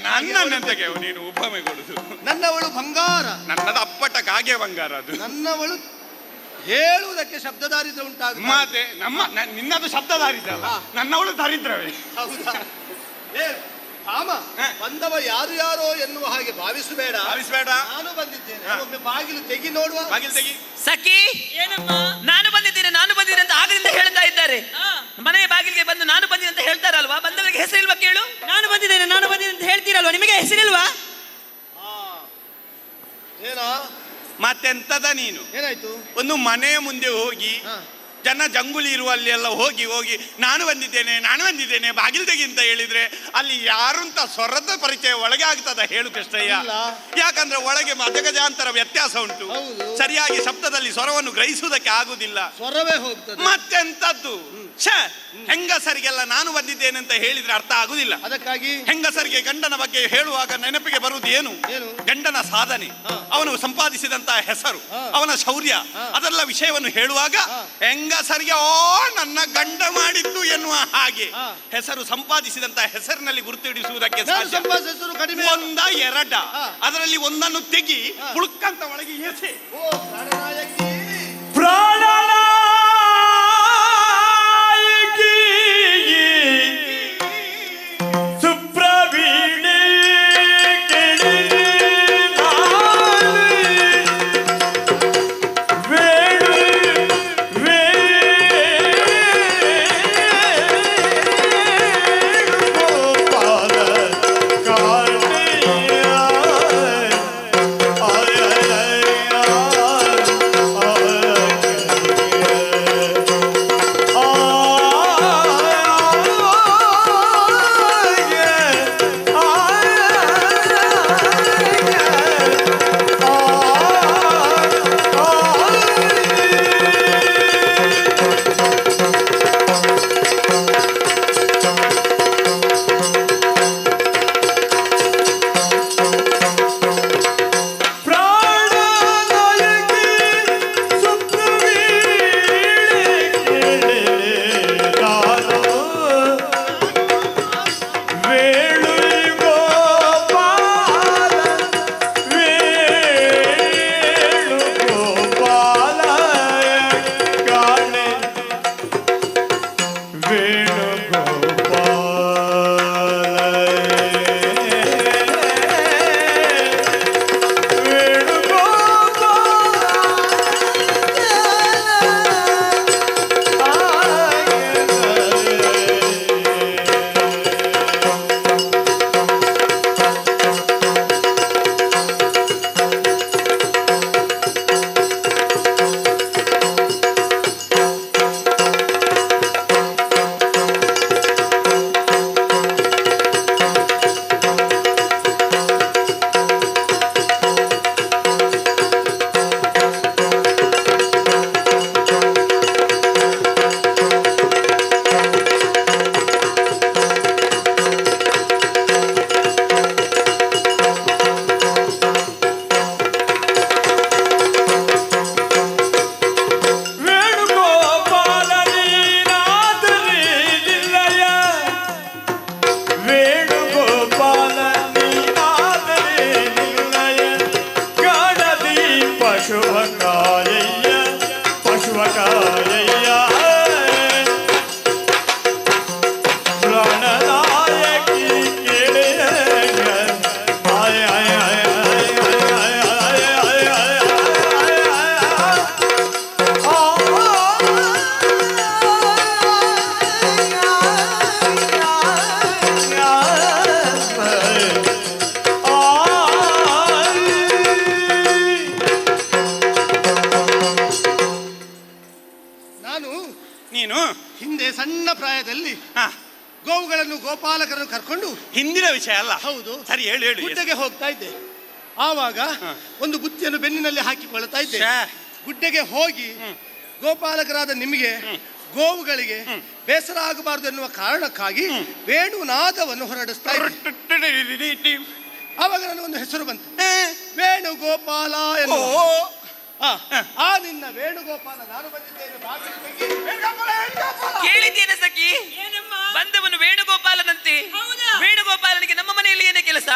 ನನ್ನಂತೆಗೆ ನೀನು ಉಪಮೆಗೊಳ್ಳುದು.
ನನ್ನವಳು ಬಂಗಾರ,
ನನ್ನದು ಅಪ್ಪಟ ಕಾಗೆ ಬಂಗಾರ ಅದು.
ನನ್ನವಳು ಹೇಳುವುದಕ್ಕೆ ಶಬ್ದ ದಾರಿದ್ರ್ಯ ಉಂಟಾಗ
ಮಾತೆ ನಿನ್ನದು ಶಬ್ದ ದಾರಿದ್ರ್ಯ ಅಲ್ಲ, ನನ್ನವಳು ದಾರಿದ್ರ್ಯವೇ.
ಹೌದಾ? ಏ ರಾಮ, ಬಂದವ ಯಾರು ಯಾರೋ ಎನ್ನುವ ಹಾಗೆ ಭಾವಿಸಬೇಡ. ನಾನು ಬಂದಿದ್ದೇನೆ. ಒಮ್ಮೆ ಬಾಗಿಲು ತೆಗಿ ನೋಡುವ.
ಬಾಗಿಲು ತೆಗಿ.
ಸಖಿ,
ಏನಮ್ಮ?
ನಾನು ಬಂದಿದ್ದೇನೆ ಅಂತ ಆಗದಿಂದ ಹೇಳ್ತಾ ಇದ್ದಾರೆ. ಮನೆಯ ಬಾಗಿಲಿಗೆ ಬಂದು ನಾನು ಬಂದಿದ್ದೇನೆ ಅಂತ ಹೇಳ್ತಾರಲ್ವಾ? ಬಂದವರಿಗೆ ಹೆಸರಿಲ್ವಾ ಕೇಳು?
ನಾನು ಬಂದಿದ್ದೇನೆ ಅಂತ ಹೇಳ್ತೀರಲ್ವಾ? ನಿಮಗೆ ಹೆಸರಿಲ್ವಾ?
ಏನಾ
ಮತ್ತೆಂತದ ನೀನು?
ಏನಾಯ್ತು?
ಒಂದು ಮನೆಯ ಮುಂದೆ ಹೋಗಿ ಜನ ಜಂಗುಲಿ ಇರುವಲ್ಲಿ ಎಲ್ಲ ಹೋಗಿ ನಾನು ಬಂದಿದ್ದೇನೆ ಬಾಗಿಲು ತೆಗಿ ಅಂತ ಹೇಳಿದ್ರೆ ಅಲ್ಲಿ ಯಾರು ಅಂತ ಸ್ವರದ ಪರಿಚಯ ಒಳಗೆ ಆಗ್ತದ? ಹೇಳು ಕೃಷ್ಣಯ್ಯ. ಯಾಕಂದ್ರೆ ಒಳಗೆ ಮತಗಜಾಂತರ ವ್ಯತ್ಯಾಸ ಉಂಟು. ಸರಿಯಾಗಿ ಶಬ್ದದಲ್ಲಿ ಸ್ವರವನ್ನು ಗ್ರಹಿಸುವುದಕ್ಕೆ ಆಗುದಿಲ್ಲ.
ಸ್ವರವೇ ಹೋಗ್ತದೆ.
ಮತ್ತೆಂತದ್ದು? ಹೆಂಗಸರಿಗೆಲ್ಲ ನಾನು ಬಂದಿದ್ದೇನೆ ಅಂತ ಹೇಳಿದ್ರೆ ಅರ್ಥ ಆಗುದಿಲ್ಲ.
ಅದಕ್ಕಾಗಿ
ಹೆಂಗಸರಿಗೆ ಗಂಡನ ಬಗ್ಗೆ ಹೇಳುವಾಗ ನೆನಪಿಗೆ ಬರುವುದು ಏನು? ಗಂಡನ ಸಾಧನೆ, ಅವನು ಸಂಪಾದಿಸಿದಂತಹ ಹೆಸರು, ಅವನ ಶೌರ್ಯ, ಅದೆಲ್ಲ ವಿಷಯವನ್ನು ಹೇಳುವಾಗ ಹೆಂಗಸರಿಗೆ ನನ್ನ ಗಂಡ ಮಾಡಿದ್ದು ಎನ್ನುವ ಹಾಗೆ ಹೆಸರು ಸಂಪಾದಿಸಿದಂತಹ ಹೆಸರಿನಲ್ಲಿ ಗುರುತಿಡಿಸುವುದಕ್ಕೆ
ಕಡಿಮೆ.
ಒಂದ ಎರಡ, ಅದರಲ್ಲಿ ಒಂದನ್ನು ತೆಗಿ, ಪುಳುಕ್ಕಂತ ಒಳಗೆ ಎಸೆ.
ಗೋವುಗಳನ್ನು ಗೋಪಾಲಕರನ್ನು ಕರ್ಕೊಂಡು
ಹಿಂದಿನ ವಿಷಯ ಅಲ್ಲ.
ಹೌದು.
ಸರಿ, ಹೇಳು ಹೇಳು.
ಗುಡ್ಡೆಗೆ ಹೋಗ್ತಾ ಇದ್ದೆ. ಆವಾಗ ಒಂದು ಬುತ್ತಿಯನ್ನು ಬೆನ್ನಿನಲ್ಲಿ ಹಾಕಿಕೊಳ್ತಾ ಇದ್ದೆ. ಗುಡ್ಡೆಗೆ ಹೋಗಿ ಗೋಪಾಲಕರಾದ ನಿಮಗೆ ಗೋವುಗಳಿಗೆ ಬೇಸರ ಆಗಬಾರದು ಎನ್ನುವ ಕಾರಣಕ್ಕಾಗಿ ವೇಣುನಾದವನ್ನು ಹೊರಡಿಸ್ತಾ ಇದ್ದೆ. ಆವಾಗ ನನಗೊಂದು ಹೆಸರು ಬಂತು, ವೇಣುಗೋಪಾಲ ಎನ್ನುವ. ಆ ನಿನ್ನ ವೇಣುಗೋಪಾಲ ನಾನು ಬಂದಿದ್ದೇನೆ.
ಕೇಳಿದ್ದೇನೆ ಸಖಿ, ಬಂದವನು ವೇಣುಗೋಪಾಲನಂತೆ. ವೇಣುಗೋಪಾಲನಿಗೆ ನಮ್ಮ ಮನೆಯಲ್ಲಿ ಏನೇ ಕೆಲಸ?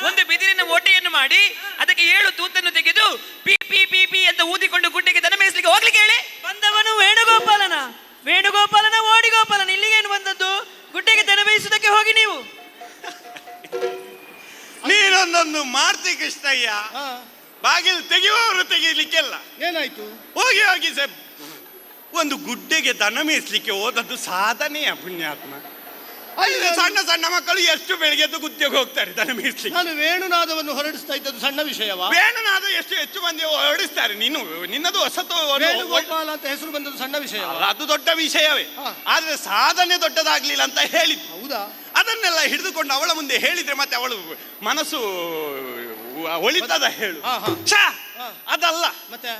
ಒಂದು ಬಿದಿರಿನ ಓಟೆಯನ್ನು ಮಾಡಿ ಅದಕ್ಕೆ 7 ತೂತನ್ನು ತೆಗೆದು ಪಿ ಪಿ ಪಿ ಪಿ ಅಂತ ಊದಿಕೊಂಡು ಗುಡ್ಡೆಗೆ ದನ ಮೇಯಿಸ್ಲಿಕ್ಕೆ ಹೋಗ್ಲಿಕ್ಕೆ ಹೇಳಿ.
ಬಂದವನು ವೇಣುಗೋಪಾಲನ ಓಡಿಗೋಪಾಲನ. ಇಲ್ಲಿಗೇನು ಬಂದದ್ದು? ಗುಡ್ಡೆಗೆ ದನ ಬೇಯಿಸುವುದಕ್ಕೆ ಹೋಗಿ ನೀವು.
ನೀನೊಂದೊಂದು ಮಾಡ್ತಿ ಕೃಷ್ಣಯ್ಯ. ಬಾಗಿಲು ತೆಗೆಯುವವರು ತೆಗೀಲಿಕ್ಕೆಲ್ಲ
ಏನಾಯ್ತು?
ಹೋಗಿ ಹೋಗಿ ಒಂದು ಗುಡ್ಡೆಗೆ ದನ ಮೇಯಿಸ್ಲಿಕ್ಕೆ ಹೋದದ್ದು ಸಾಧನೆಯ ಪುಣ್ಯಾತ್ಮ. ಅಲ್ಲಿ ಸಣ್ಣ ಸಣ್ಣ ಮಕ್ಕಳು ಎಷ್ಟು ಬೆಳಿಗ್ಗೆ ಗುದ್ದೆಗೆ ಹೋಗ್ತಾರೆ ದನ ಮೇಯಿಸ್ಲಿಕ್ಕೆ.
ನಾನು ವೇಣುನಾದವನ್ನು ಹೊರಡಿಸ್ತಾ ಇದ್ದದ್ದು ಸಣ್ಣ ವಿಷಯವಾ?
ವೇಣುನಾದ ಎಷ್ಟು ಮಂದಿ ಹೊರಡಿಸ್ತಾರೆ. ನಿನ್ನದು ಹೊಸತು.
ವೇಣುಗೋಪಾಲ ಅಂತ ಹೆಸರು ಬಂದದ್ದು ಸಣ್ಣ ವಿಷಯ,
ಅದು ದೊಡ್ಡ ವಿಷಯವೇ. ಆದ್ರೆ ಸಾಧನೆ ದೊಡ್ಡದಾಗ್ಲಿಲ್ಲ ಅಂತ ಹೇಳಿದ್ದು.
ಹೌದಾ?
ಅದನ್ನೆಲ್ಲ ಹಿಡಿದುಕೊಂಡು ಅವಳ ಮುಂದೆ ಹೇಳಿದ್ರೆ ಮತ್ತೆ ಅವಳು ಮನಸ್ಸು ಒಳಿತದ ಹೇಳು. ಅದಲ್ಲ,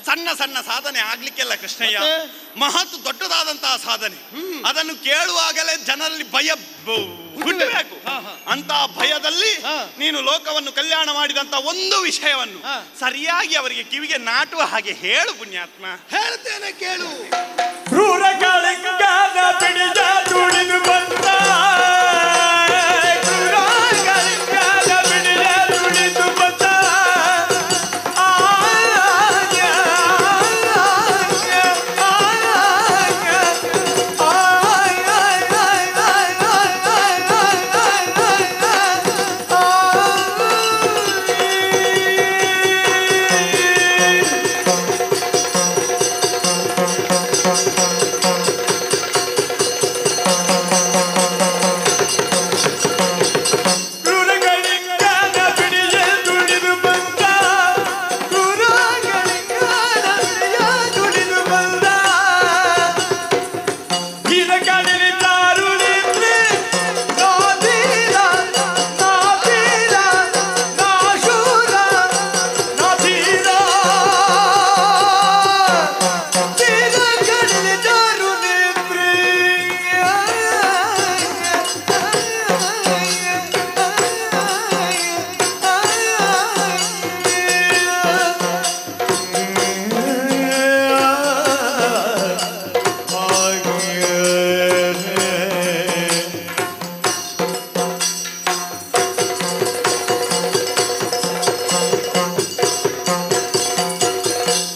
ಸಣ್ಣ ಸಣ್ಣ ಸಾಧನೆ ಆಗ್ಲಿಕ್ಕೆಲ್ಲ ಕೃಷ್ಣಯ್ಯ. ಮಹತ್ ದೊಡ್ಡದಾದಂತಹ ಸಾಧನೆ. ಅದನ್ನು ಕೇಳುವಾಗಲೇ ಜನರಲ್ಲಿ ಭಯ ಹುಟ್ಟಬೇಕು. ಅಂತ ಭಯದಲ್ಲಿ ನೀನು ಲೋಕವನ್ನು ಕಲ್ಯಾಣ ಮಾಡಿದಂತ ಒಂದು ವಿಷಯವನ್ನು ಸರಿಯಾಗಿ ಅವರಿಗೆ ಕಿವಿಗೆ ನಾಟುವ ಹಾಗೆ ಹೇಳು ಪುಣ್ಯಾತ್ಮ.
ಹೇಳ್ತೇನೆ, ಕೇಳು.
ಕ್ರೂರ ಕಾಳಿಂಗನ ಬಿಡಿದ ತುಳಿದು ಬಂದ, ಕ್ರೂರ ಕಾಳಿಂಗನ ಬಿಡಿದ ತುಳಿದು ಬಂದ.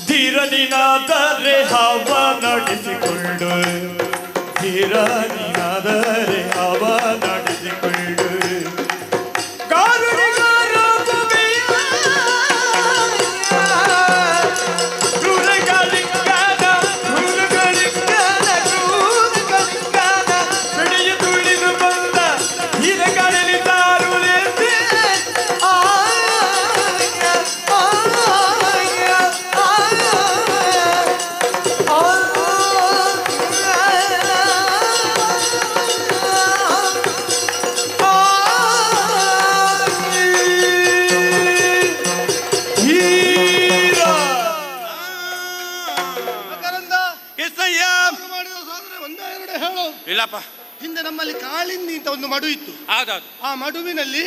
ಧೀರನಿನಾದರೆ ಹವ ನಡೆಸಿಕೊಂಡು, ಧೀರನಿನಾದರೆ ಹವ ನಡೆಸಿಕೊಂಡು, ಕಾರುಣಿಗಾರ ಬಗೆಯ ಕ್ರೂರಕಾಳಿಂಗನ ಬಿಡಿಯ ತುಳಿದು ಬಂದ, ಧೀರಗಾಳಿಲಿ ತಾರುಳೆಂದೆ.
ಇಲ್ಲಪ್ಪ,
ಹಿಂದೆ ನಮ್ಮಲ್ಲಿ ಕಾಳಿಂದಿ ಅಂತ ಒಂದು ಮಡು ಇತ್ತು. ಆ ಮಡುವಿನಲ್ಲಿ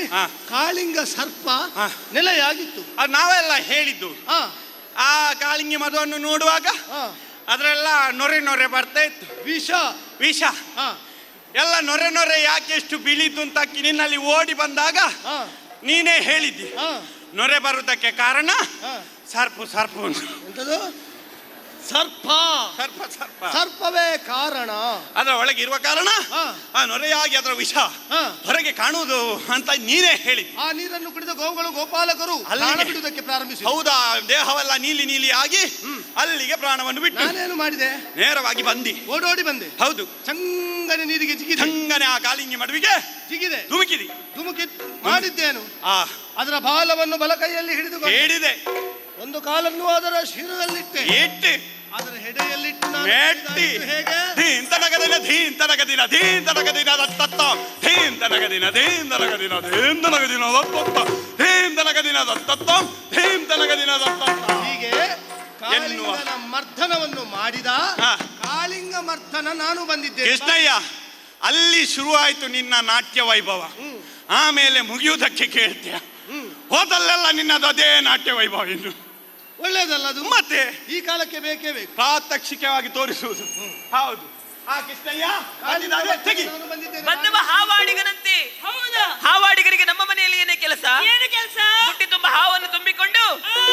ಕಾಳಿಂಗ ಸರ್ಪ ನೆಲೆಯಾಗಿತ್ತು.
ಅದು ನಾವೆಲ್ಲ ಹೇಳಿದ್ದು. ಆ ಕಾಳಿಂಗಿ ಮಧುವನ್ನು ನೋಡುವಾಗ ಅದರೆಲ್ಲ ನೊರೆ ನೊರೆ ಬರ್ತಾ ಇತ್ತು. ವಿಷ ವಿಷ ಎಲ್ಲ ನೊರೆ ನೊರೆ ಯಾಕೆ ಎಷ್ಟು ಬೀಳಿತು ಅಂತ ನಿನ್ನಲ್ಲಿ ಓಡಿ ಬಂದಾಗ ನೀನೇ ಹೇಳಿದ್ದಿ. ನೊರೆ ಬರುವುದಕ್ಕೆ ಕಾರಣ ಸರ್ಪು ಸರ್ಪು
ಎಂತದು? ಸರ್ಪ
ಸರ್ಪ ಸರ್ಪ
ಸರ್ಪವೇ ಕಾರಣ.
ಅದರ ಒಳಗೆ ಇರುವ ಕಾರಣ ಆ ನೊರೆಯಾಗಿ ಅದರ ವಿಷ ಹೊರಗೆ ಕಾಣುವುದು ಅಂತ ನೀನೇ ಹೇಳಿ.
ಆ ನೀರನ್ನು ಕುಡಿದ ಗೋವುಗಳು ಗೋಪಾಲಕರು ಪ್ರಾಣ ಬಿಡುವುದಕ್ಕೆ ಪ್ರಾರಂಭಿಸಿ.
ಹೌದಾ? ದೇಹವೆಲ್ಲ ನೀಲಿ ನೀಲಿ ಆಗಿ ಅಲ್ಲಿಗೆ ಪ್ರಾಣವನ್ನು ಬಿಟ್ಟು
ನಾನೇನು ಮಾಡಿದೆ?
ನೇರವಾಗಿ ಬಂದಿ,
ಓಡೋಡಿ ಬಂದೆ.
ಹೌದು,
ಚಂಗನೆ ನೀರಿಗೆ ಜಿಗಿದೆ.
ಚಂಗನೆ ಆ ಕಾಲಿಂಗಿ ಮಡುವಿಗೆ
ಜಿಗಿದೆ,
ಧುಮುಕಿ
ಮಾಡಿದ್ದೇನು. ಅದರ ಬಾಲವನ್ನು ಬಲಕೈಯಲ್ಲಿ ಹಿಡಿದು
ಹೇಳಿದೆ,
ಒಂದು ಕಾಲನ್ನು ಅದರ ಶಿರದಲ್ಲಿಟ್ಟೆ. ಅದರ ಹೆಡೆಯಲ್ಲಿಟ್ಟು ನಾನು
ಮೆಟ್ಟಿ
ಹೇಗೆ
ಧೀಂತನಗದಿನ ಧೀಂತನಗದಿನ ಧೀಂತನಗದಿನ ದತ್ತತ್ತ ಧೀಂತನಗದಿನ ಧೀಂತನಗದಿನ ಧೀಂತನಗದಿನ ದತ್ತತ್ತ ಧೀಂತನಗದಿನ ದತ್ತತ್ತ ಧೀಂತನಗದಿನ ದತ್ತತ್ತ
ಹೀಗೆ ಕಾಳಿಂಗನ ಮರ್ದನವನ್ನು ಮಾಡಿದ ಕಾಳಿಂಗ ಮರ್ದನ ನಾನು ಬಂದಿದ್ದೇನೆ.
ಕೃಷ್ಣಯ್ಯ, ಅಲ್ಲಿ ಶುರುವಾಯ್ತು ನಿನ್ನ ನಾಟ್ಯ ವೈಭವ. ಆಮೇಲೆ ಮುಗಿಯುವುದಕ್ಕೆ ಕೇಳ್ತೀಯ. ಹೋದಲ್ಲೆಲ್ಲ ನಿನ್ನದು ಅದೇ ನಾಟ್ಯ ವೈಭವ. ಇನ್ನು
ಒಳ್ಳೇದಲ್ಲ ಅದು.
ಮತ್ತೆ
ಈ ಕಾಲಕ್ಕೆ ಬೇಕೇ ಬೇಕು
ಪ್ರಾತ್ಯಕ್ಷಿಕವಾಗಿ ತೋರಿಸುವುದು. ಹೌದು. ಕೃಷ್ಣಯ್ಯ
ನಾನು ಬಂದಿದ್ದೇನೆ.
ಬಂದವ ಹಾವಾಡಿಗನಂತೆ.
ಹೌದಾ?
ಹಾವಾಡಿಗರಿಗೆ ನಮ್ಮ ಮನೆಯಲ್ಲಿ ಏನೇ ಕೆಲಸ?
ಏನು ಕೆಲಸ?
ಬುಟ್ಟಿ ತುಂಬ ಹಾವನ್ನು ತುಂಬಿಕೊಂಡು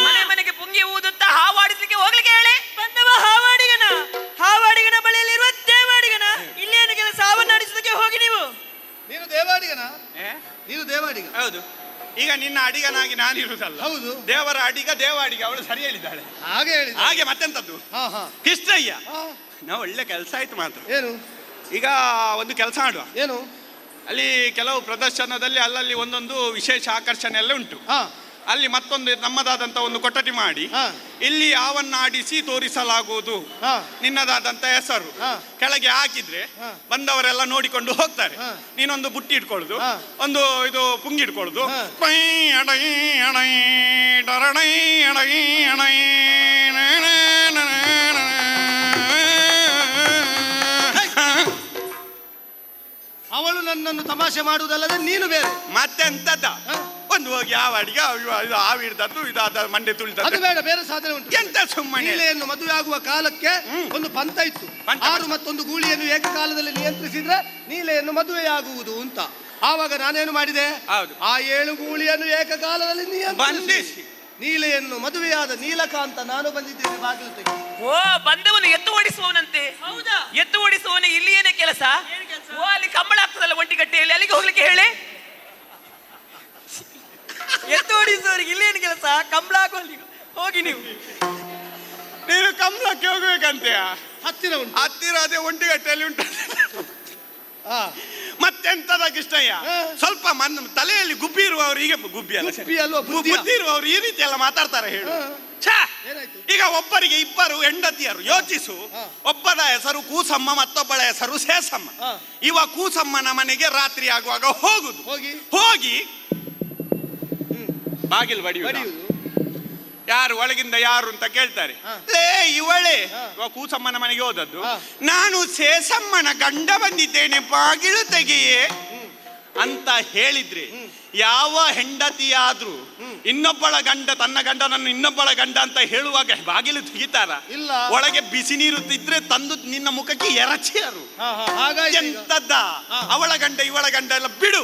ಮನೆ ಮನೆಗೆ ಪುಂಗಿ ಊದುತ್ತಾ ಹಾವಾಡಿಸ್ಲಿಕ್ಕೆ ಹೋಗ್ಲಿಕ್ಕೆ ಹೇಳಿ.
ಬಂದವ ಹಾವಾಡಿಗನ. ಹಾವಾಡಿಗನ ಬಳಿಯಲ್ಲಿರುವ ದೇವಾಡಿಗನ. ಇಲ್ಲೇನು ಕೆಲಸ? ಹಾವನ್ನಾಡಿಸೋದಕ್ಕೆ ಹೋಗಿ ನೀವು.
ನೀನು ದೇವಾಡಿಗನ? ನೀನು ದೇವಾಡಿಗ?
ಹೌದು. ಈಗ ನಿನ್ನ ಅಡಿಗನಾಗಿ ನಾನಿರುವುದಲ್ಲ.
ಹೌದು.
ದೇವರ ಅಡಿಗ ದೇವಾಡಿಗ. ಅವಳು ಸರಿ ಹೇಳಿದ್ದಾಳೆ.
ಹಾಗೆ ಹೇಳಿದ.
ಹಾಗೆ ಮತ್ತೆಂತದ್ದು ಕೃಷ್ಣಯ್ಯ, ನಾವು ಒಳ್ಳೆ ಕೆಲಸ ಆಯ್ತು ಮಾತ್ರ.
ಏನು?
ಈಗ ಒಂದು ಕೆಲಸ ಮಾಡುವ.
ಏನು?
ಅಲ್ಲಿ ಕೆಲವು ಪ್ರದರ್ಶನದಲ್ಲಿ ಅಲ್ಲಲ್ಲಿ ಒಂದೊಂದು ವಿಶೇಷ ಆಕರ್ಷಣೆ ಎಲ್ಲ ಉಂಟು. ಅಲ್ಲಿ ಮತ್ತೊಂದು ನಮ್ಮದಾದಂತ ಒಂದು ಕೊಠಡಿ ಮಾಡಿ ಇಲ್ಲಿ ಯಾವನ್ನಾಡಿಸಿ ತೋರಿಸಲಾಗುವುದು. ನಿನ್ನದಾದಂತ ಹೆಸರು ಕೆಳಗೆ ಹಾಕಿದ್ರೆ ಬಂದವರೆಲ್ಲ ನೋಡಿಕೊಂಡು ಹೋಗ್ತಾರೆ. ನೀನೊಂದು ಬುಟ್ಟಿ ಇಟ್ಕೊಳ್ಳುದು, ಒಂದು ಇದು ಪುಂಗಿ ಇಟ್ಕೊಳ್ಳುದು.
ಅವಳು ನನ್ನನ್ನು ತಮಾಷೆ ಮಾಡುವುದಲ್ಲದೆ ನೀನು ಬೇರೆ.
ಮತ್ತೆಂತದ ಒಂದು ಹೋಗಿ ಯಾವ ಅಡಿಗೆ ಆವಿಡ್ದದ್ದು ಇದಾದ ಮಂಡೆ
ಅದು
ತುಳಿದದ್ದು
ಬೇಡ, ಬೇರೆ ಸಾಧನೆ ಉಂಟು.
ಎಂತ ಸುಮ್ಮನೆ.
ನೀಲೆಯನ್ನು ಮದುವೆ ಆಗುವ ಕಾಲಕ್ಕೆ ಒಂದು ಪಂಥ ಇತ್ತು. ಆರು ಮತ್ತೊಂದು ಗೂಳಿಯನ್ನು ಏಕಕಾಲದಲ್ಲಿ ನಿಯಂತ್ರಿಸಿದ್ರೆ ನೀಲೆಯನ್ನು ಮದುವೆಯಾಗುವುದು ಅಂತ. ಆವಾಗ ನಾನೇನು ಮಾಡಿದೆ? ಆ 7 ಗೂಳಿಯನ್ನು ಏಕಕಾಲದಲ್ಲಿ ನಿಯಂತ್ರಿಸಿ ನೀಲೆಯನ್ನು ಮದುವೆಯಾದ ನೀಲಕಾಂತ ನಾನು ಬಂದಿದ್ದೇನೆ ಬಾಗಿಲು ತೆಗೆ.
ಓ, ಬಂದವನು ಎತ್ತು ಓಡಿಸುವವನಂತೆ.
ಹೌದಾ?
ಎತ್ತು ಓಡಿಸುವವನು ಇಲ್ಲಿ ಏನೇ ಕೆಲಸ? ಓ, ಅಲ್ಲಿ ಕಂಬಳ ಆಗ್ತದಲ್ಲ ಒಂಟಿಗಟ್ಟೆಯಲ್ಲಿ, ಅಲ್ಲಿಗೆ ಹೋಗ್ಲಿಕ್ಕೆ ಹೇಳಿ.
ಎತ್ತು ಓಡಿಸುವವರಿಗೆ ಇಲ್ಲೇನು ಕೆಲಸ? ಕಂಬಳ ಹಾಕೊಳ್ಳಿ ಹೋಗಿ ನೀವು.
ನೀನು ಕಂಬಳಕ್ಕೆ ಹೋಗ್ಬೇಕಂತೆಯ?
ಹತ್ತಿರ ಉಂಟು.
ಹತ್ತಿರ ಅದೇ ಒಂಟಿಗಟ್ಟೆಯಲ್ಲಿ ಉಂಟು. ಮತ್ತೆಂತದ ಕೃಷ್ಣಯ್ಯ, ಸ್ವಲ್ಪ ತಲೆಯಲ್ಲಿ ಗುಬ್ಬಿ ಇರುವವರು ಈಗ ಗುಬ್ಬಿ ಅಲ್ಲ ಬುದ್ಧಿ ಇರುವವರು ಈ ರೀತಿ ಎಲ್ಲ ಮಾತಾಡ್ತಾರೆ ಹೇಳು. ಈಗ ಒಬ್ಬರಿಗೆ ಇಬ್ಬರು ಹೆಂಡತಿಯರು. ಯೋಚಿಸು, ಒಬ್ಬರ ಹೆಸರು ಕೂಸಮ್ಮ, ಮತ್ತೊಬ್ಬಳ ಹೆಸರು ಸೇಸಮ್ಮ. ಇವ ಕೂಸಮ್ಮನ ಮನೆಗೆ ರಾತ್ರಿ ಆಗುವಾಗ ಹೋಗಿ ಬಾಗಿಲು ಬಡಿಯುವುದು. ಯಾರು ಒಳಗಿಂದ ಯಾರು ಅಂತ ಕೇಳ್ತಾರೆ. ಲೇ ಇವಳೇ. ಕೂಸಮ್ಮನ ಮನೆಗೆ ಹೋದದ್ದು. ನಾನು ಸೇಸಮ್ಮನ ಗಂಡ ಬಂದಿದ್ದೇನೆ, ಬಾಗಿಲು ತೆಗೆಯೇ ಅಂತ ಹೇಳಿದ್ರೆ ಯಾವ ಹೆಂಡತಿಯಾದ್ರೂ ಇನ್ನೊಬ್ಬಳ ಗಂಡ ತನ್ನ ಗಂಡನನ್ನು ಇನ್ನೊಬ್ಬಳ ಗಂಡ ಅಂತ ಹೇಳುವಾಗ ಬಾಗಿಲು ತೆಗಿತಾರ?
ಇಲ್ಲ.
ಒಳಗೆ ಬಿಸಿ ನೀರು ಇದ್ರೆ ತಂದು ನಿನ್ನ ಮುಖಕ್ಕೆ ಎರಚಿಯರು. ಎಂತದ್ದ ಅವಳ ಗಂಡ ಇವಳ ಗಂಡ ಎಲ್ಲ ಬಿಡು.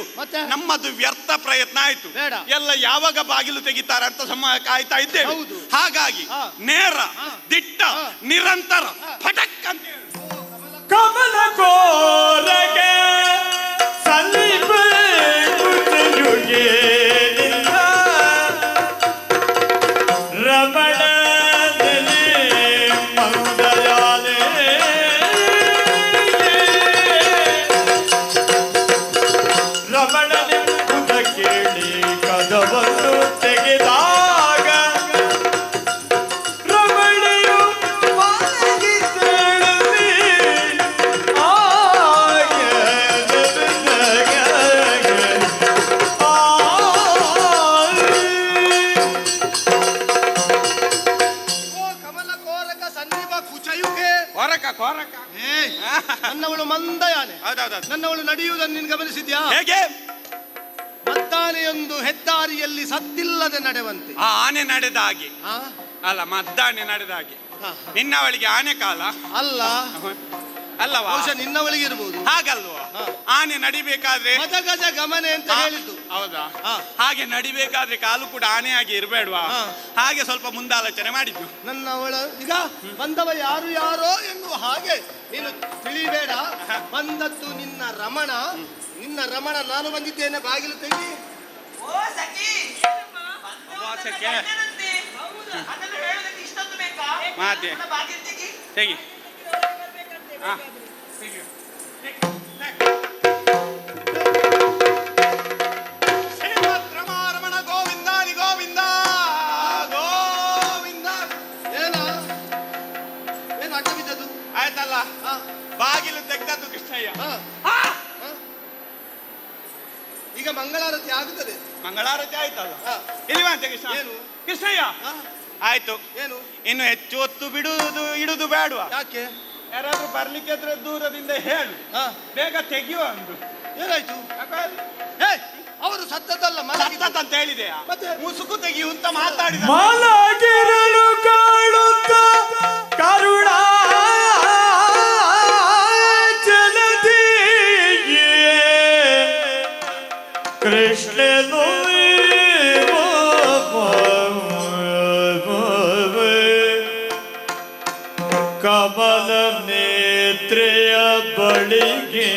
ನಮ್ಮದು ವ್ಯರ್ಥ ಪ್ರಯತ್ನ ಆಯ್ತು. ಎಲ್ಲ ಯಾವಾಗ ಬಾಗಿಲು ತೆಗಿತಾರ ಅಂತ ಕಾಯ್ತಾ ಇದ್ದೇವೆ. ಹಾಗಾಗಿ ನೇರ ದಿಟ್ಟ ನಿರಂತರ ಫಟಕ್ ಅಂತ
ಕಮಲ ಕೋರಗೆ ಸಲ್ಲಿಬೆ ಕುತಯುಗೆ ನಿಲ್ಲ ರಮಣದಲ್ಲಿ ಮಂದಯಾಲೆ ರಮಣನೆ ಕುದ ಕೇಳಿ ಕದವನ್ನು ತೆಗೆದಾಗ ರಮಣೆಯು ಮಲಗಿದ್ದೇಳಲಿ
ಕೋರಕ.
ನನ್ನವಳು ಮಂದಯಾನೆ. ನನ್ನವಳು ನಡೆಯುವುದನ್ನು ನೀನು ಗಮನಿಸಿದ್ಯಾ? ಹೇಗೆ? ಮದ್ದಾನೆಯೊಂದು ಹೆದ್ದಾರಿಯಲ್ಲಿ ಸದ್ದಿಲ್ಲದೆ ನಡೆವಂತೆ.
ಆನೆ ನಡೆದ ಹಾಗೆ ಅಲ್ಲ, ಮದ್ದಾನೆ ನಡೆದ ಹಾಗೆ. ನಿನ್ನವಳಿಗೆ ಆನೆ ಕಾಲ
ಅಲ್ಲ
ಅಲ್ಲವಾ?
ಬಹುಶಃ ನಿನ್ನವಳಿಗೆ ಇರ್ಬೋದು.
ಹಾಗಲ್ವಾ? ಆನೆ ನಡಿಬೇಕಾದ್ರೆ
ಮದಗಜ ಗಮನೆ ಅಂತ ಹೇಳಿದ್ದು.
ಹೌದಾ? ಹಾಗೆ ನಡಿಬೇಕಾದ್ರೆ ಕಾಲು ಕೂಡ ಆನೆ ಆಗಿ ಇರ್ಬೇಡ್ವಾ? ಹಾಗೆ ಸ್ವಲ್ಪ ಮುಂದಾಲೋಚನೆ ಮಾಡಿದ್ದು.
ನನ್ನವಳ ಈಗ ಬಂದವ ಯಾರು ಯಾರೋ ಎನ್ನುವ ಹಾಗೆ ನೀನು ತಿಳಿಬೇಡ. ಬಂದದ್ದು ನಿನ್ನ ರಮಣ. ನಿನ್ನ ರಮಣ ನಾನು ಬಂದಿದ್ದೇನೆ, ಬಾಗಿಲು ತೆಗಿ.
ಮಾತೆ ತೆಗಿ. ರಮಣ ಗೋವಿಂದಾನಿ ಗೋವಿಂದ ಗೋವಿಂದ.
ಈಗ ಮಂಗಳಾರತಿ ಆಗುತ್ತದೆ.
ಮಂಗಳಾರತಿ ಆಯ್ತಲ್ಲ,
ಹಾ.
ಇಲ್ಲಿವಂತೆ ಕೃಷ್ಣ.
ಏನು?
ಕೃಷ್ಣಯ್ಯ,
ಹಾ?
ಆಯ್ತು.
ಏನು?
ಇನ್ನು ಹೆಚ್ಚು ಹೊತ್ತು ಇಡುದು ಬೇಡವಾ?
ಯಾಕೆ?
ಯಾರಾದ್ರೂ ಬರ್ಲಿಕ್ಕೆ ಇದ್ರೆ ದೂರದಿಂದ ಹೇಳು,
ಹಾ.
ಬೇಗ ತೆಗಿಯುವ ಅಂದು.
ಏನಾಯ್ತು? ಅವರು ಸತ್ತದಲ್ಲ,
ಸತ್ತತ್ ಅಂತ ಹೇಳಿದೆಯಾ?
ಮತ್ತೆ?
ಮುಸುಕು ತೆಗಿಯು ಅಂತ ಮಾತಾಡಿದ.
ಮಲಗಿರಲು ಕಾಡುತ್ತ ಕರುಣಾ ಜಲದಿಯೇ ಕೃಷ್ಣನು ಕಮಲ ನೇತ್ರೆಯ ಬಳಿಗೆ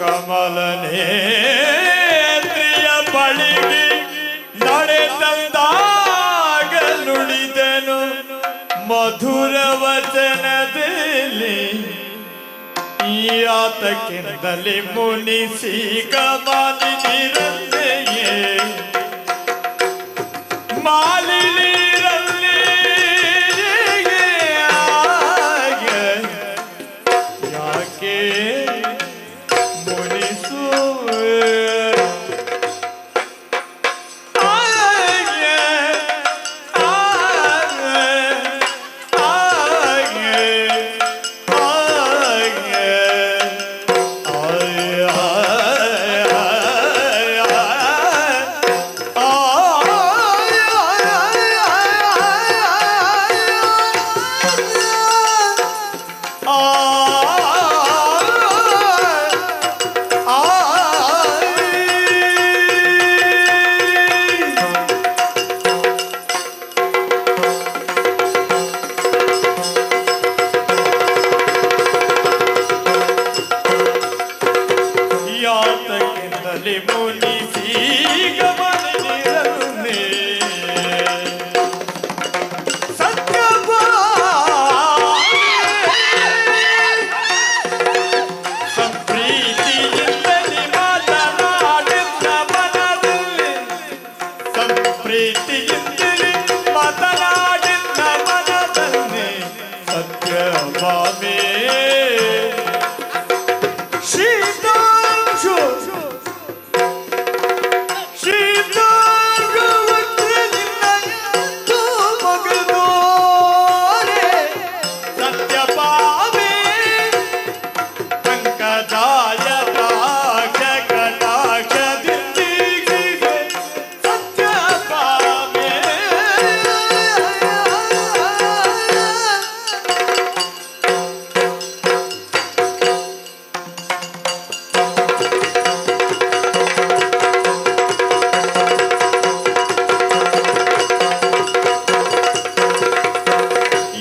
ಕಮಲ ನೇತ್ರೆಯ ಬಳಿಗೆ ನಡೆದಂದಾಗ ನುಡಿದನು ಮಧುರ ವಚನದಲ್ಲಿ ಈ ಆತಕ್ಕಿಂತಲೇ ಮುನಿಸಿ ಕಮಲಿನಿರಲ್ಲೆಯೇ ಮಾಲಿನಿರಲ್ಲೇ ಯಾಕೆ ಮುನಿಸು ಯಾತಕ್ಕಿಂತಲೇ ಮುನಿಸಿ ಗಮನಿರಲುನೇ ಸಂಪ್ರೀತಿಯಿಂದಲೇ ಮಾತನಾಡಿದ ಮನದಲ್ಲಿ ಸಂಪ್ರೀತಿಯಿಂದಲೇ ಮಾತನಾಡಿದ ಮನದಲ್ಲಿ ಸತ್ಯಭಾಮೆ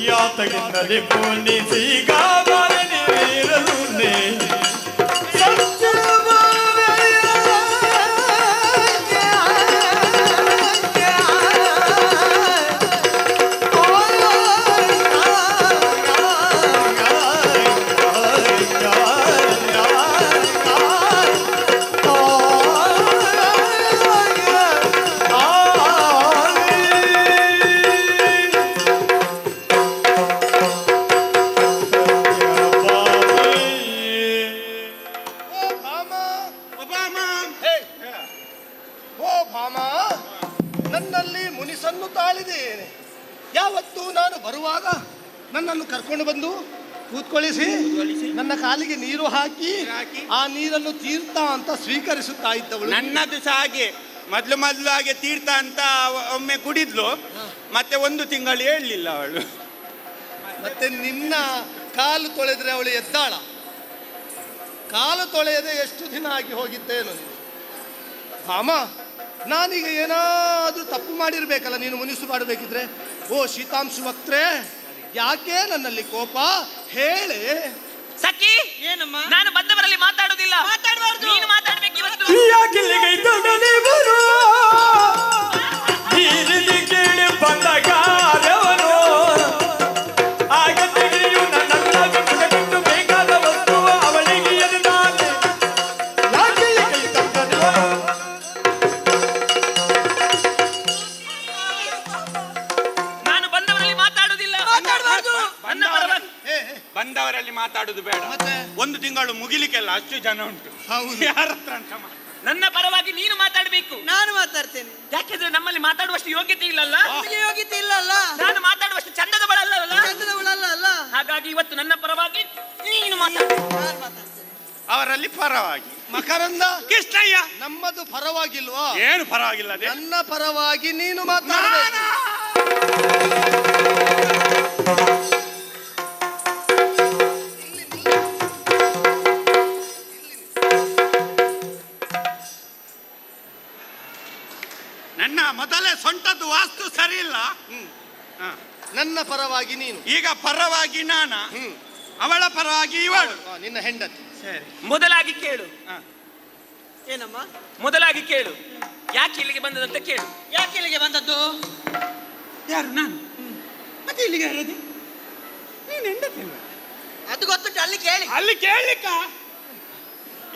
ಯಾತಕ್ಕಿಂತಲೇ ಮುನಿಸಿ ಗಮನಿರಲುನೇ
ನನ್ನಲ್ಲಿ ಮುನಿಸನ್ನು ತಾಳಿದ್ದೇನೆ. ಯಾವತ್ತು ನಾನು ಬರುವಾಗ ನನ್ನನ್ನು ಕರ್ಕೊಂಡು ಬಂದು ಕೂತ್ಕೊಳ್ಳಿಸಿ ನನ್ನ ಕಾಲಿಗೆ ನೀರು ಹಾಕಿ ಆ ನೀರನ್ನು ತೀರ್ಥ ಅಂತ ಸ್ವೀಕರಿಸುತ್ತಾ ಇದ್ದವಳು.
ನನ್ನದು ಸಹ ಹಾಗೆ, ಮೊದ್ಲು ಹಾಗೆ ತೀರ್ಥ ಅಂತ ಒಮ್ಮೆ ಕುಡಿದ್ಲು, ಮತ್ತೆ 1 ತಿಂಗಳು ಹೇಳಲಿಲ್ಲ ಅವಳು.
ಮತ್ತೆ ನಿನ್ನ ಕಾಲು ತೊಳೆದ್ರೆ ಅವಳು ಎದ್ದಾಳ? ಕಾಲು ತೊಳೆಯದೆ ಎಷ್ಟು ದಿನ ಆಗಿ ಹೋಗಿದ್ದೇನು ನೀನು? ಭಾಮ, ನಾನೀಗ ಏನಾದರೂ ತಪ್ಪು ಮಾಡಿರ್ಬೇಕಲ್ಲ ನೀನು ಮುನಿಸು ಮಾಡಬೇಕಿದ್ರೆ. ಓ ಶೀತಾಂಶು ವಕ್ತ್ರೆ, ಯಾಕೆ ನನ್ನಲ್ಲಿ ಕೋಪ ಹೇಳೆ?
ಸಖಿ, ಏನಮ್ಮ? ನಾನು ಬಂದವರಲ್ಲಿ ಮಾತಾಡುವುದಿಲ್ಲ. ಮಾತಾಡಬಾರ್ದು. ನೀನು ಮಾತಾಡಬೇಕು ಇವತ್ತು.
ಯಾಕಿಲ್ಲಿಗೆ ಇದ್ದೊಡನೆ ಬರು ನೀರಿಲಿ ಕೇಳಿ ಬಂದ ಕಾರ್ಯವನು ಆಗ ತೆಗೆಯು ನನ್ನ ಬಿಟ್ಟು ಬೇಕಾದ ವಸ್ತು ಅವಳಿಗೆ ಎದುರಾದೆ. ಯಾಕಿಲ್ಲಿಗೆ ಇದ್ದೊಡನೆ ಬರು
ನಾನು ಬಂದವರಲ್ಲಿ ಮಾತಾಡುವುದಿಲ್ಲ. ಮಾತಾಡಬಾರ್ದು.
ಬಂದವರಲ್ಲಿ ಮಾತಾಡುದು ಬೇಡ. 1 ತಿಂಗಳು ಮುಗಿಲಿಕ್ಕೆಲ್ಲ ಅಷ್ಟು ಜನ ಉಂಟು.
ಹೌದು.
ಯಾರ ಹತ್ರ ಅಂತ
ನನ್ನ ಪರವಾಗಿ ನೀನು ಮಾತಾಡಬೇಕು.
ನಾನು ಮಾತಾಡ್ತೇನೆ.
ಯಾಕೆಂದ್ರೆ ನಮ್ಮಲ್ಲಿ ಮಾತಾಡುವಷ್ಟು ಯೋಗ್ಯತೆ ಇಲ್ಲಲ್ಲ.
ನಿಮಗೆ ಯೋಗ್ಯತೆ ಇಲ್ಲಲ್ಲ.
ನಾನು ಮಾತಾಡುವಷ್ಟು ಚಂದದ ಬಳ ಅಲ್ಲಲ್ಲ.
ಚಂದದವಳಲ್ಲ ಅಲ್ಲ.
ಹಾಗಾಗಿ ಇವತ್ತು ನನ್ನ ಪರವಾಗಿ ನೀನು ಮಾತಾಡ.
ನಾನು ಮಾತಾಡ್ತೇನೆ.
ಅವರಲ್ಲಿ ಪರವಾಗಿ
ಮಕರಂದ
ಕೃಷ್ಣಯ್ಯ
ನಮ್ಮದು ಪರವಾಗಿಲ್ವಾ?
ಏನು ಪರವಾಗಿಲ್ಲ ಅದೇ.
ನನ್ನ ಪರವಾಗಿ ನೀನು ಮಾತಾಡಬೇಕು.
ನನ್ನ ಮೊದಲೇ ಸೊಂಟದ್ದು ವಾಸ್ತು ಸರಿ ಇಲ್ಲ.
ನನ್ನ ಪರವಾಗಿ ನೀನು.
ಈಗ ಪರವಾಗಿ ನಾನ, ಅವಳ ಪರವಾಗಿ ಇವಳು.
ನಿನ್ನ ಹೆಂಡತಿ.
ಸರಿ.
ಮೊದಲಾಗಿ ಕೇಳು.
ಏನಮ್ಮ?
ಮೊದಲಾಗಿ ಕೇಳು, ಯಾಕೆ ಇಲ್ಲಿಗೆ ಬಂದದಂತ ಕೇಳು.
ಯಾಕೆ ಇಲ್ಲಿಗೆ ಬಂದದ್ದು?
ಯಾರು? ನಾನು. ಮತ್ತೆ ಇಲ್ಲಿಗೆ ಯಾರದೆ? ನೀನು ಹೆಂಡತಿ ಅಲ್ವಾ?
ಅದು ಗೊತ್ತುಂಟು, ಅಲ್ಲಿ ಕೇಳಿ.
ಅಲ್ಲಿ ಕೇಳಲಿಕ್ಕ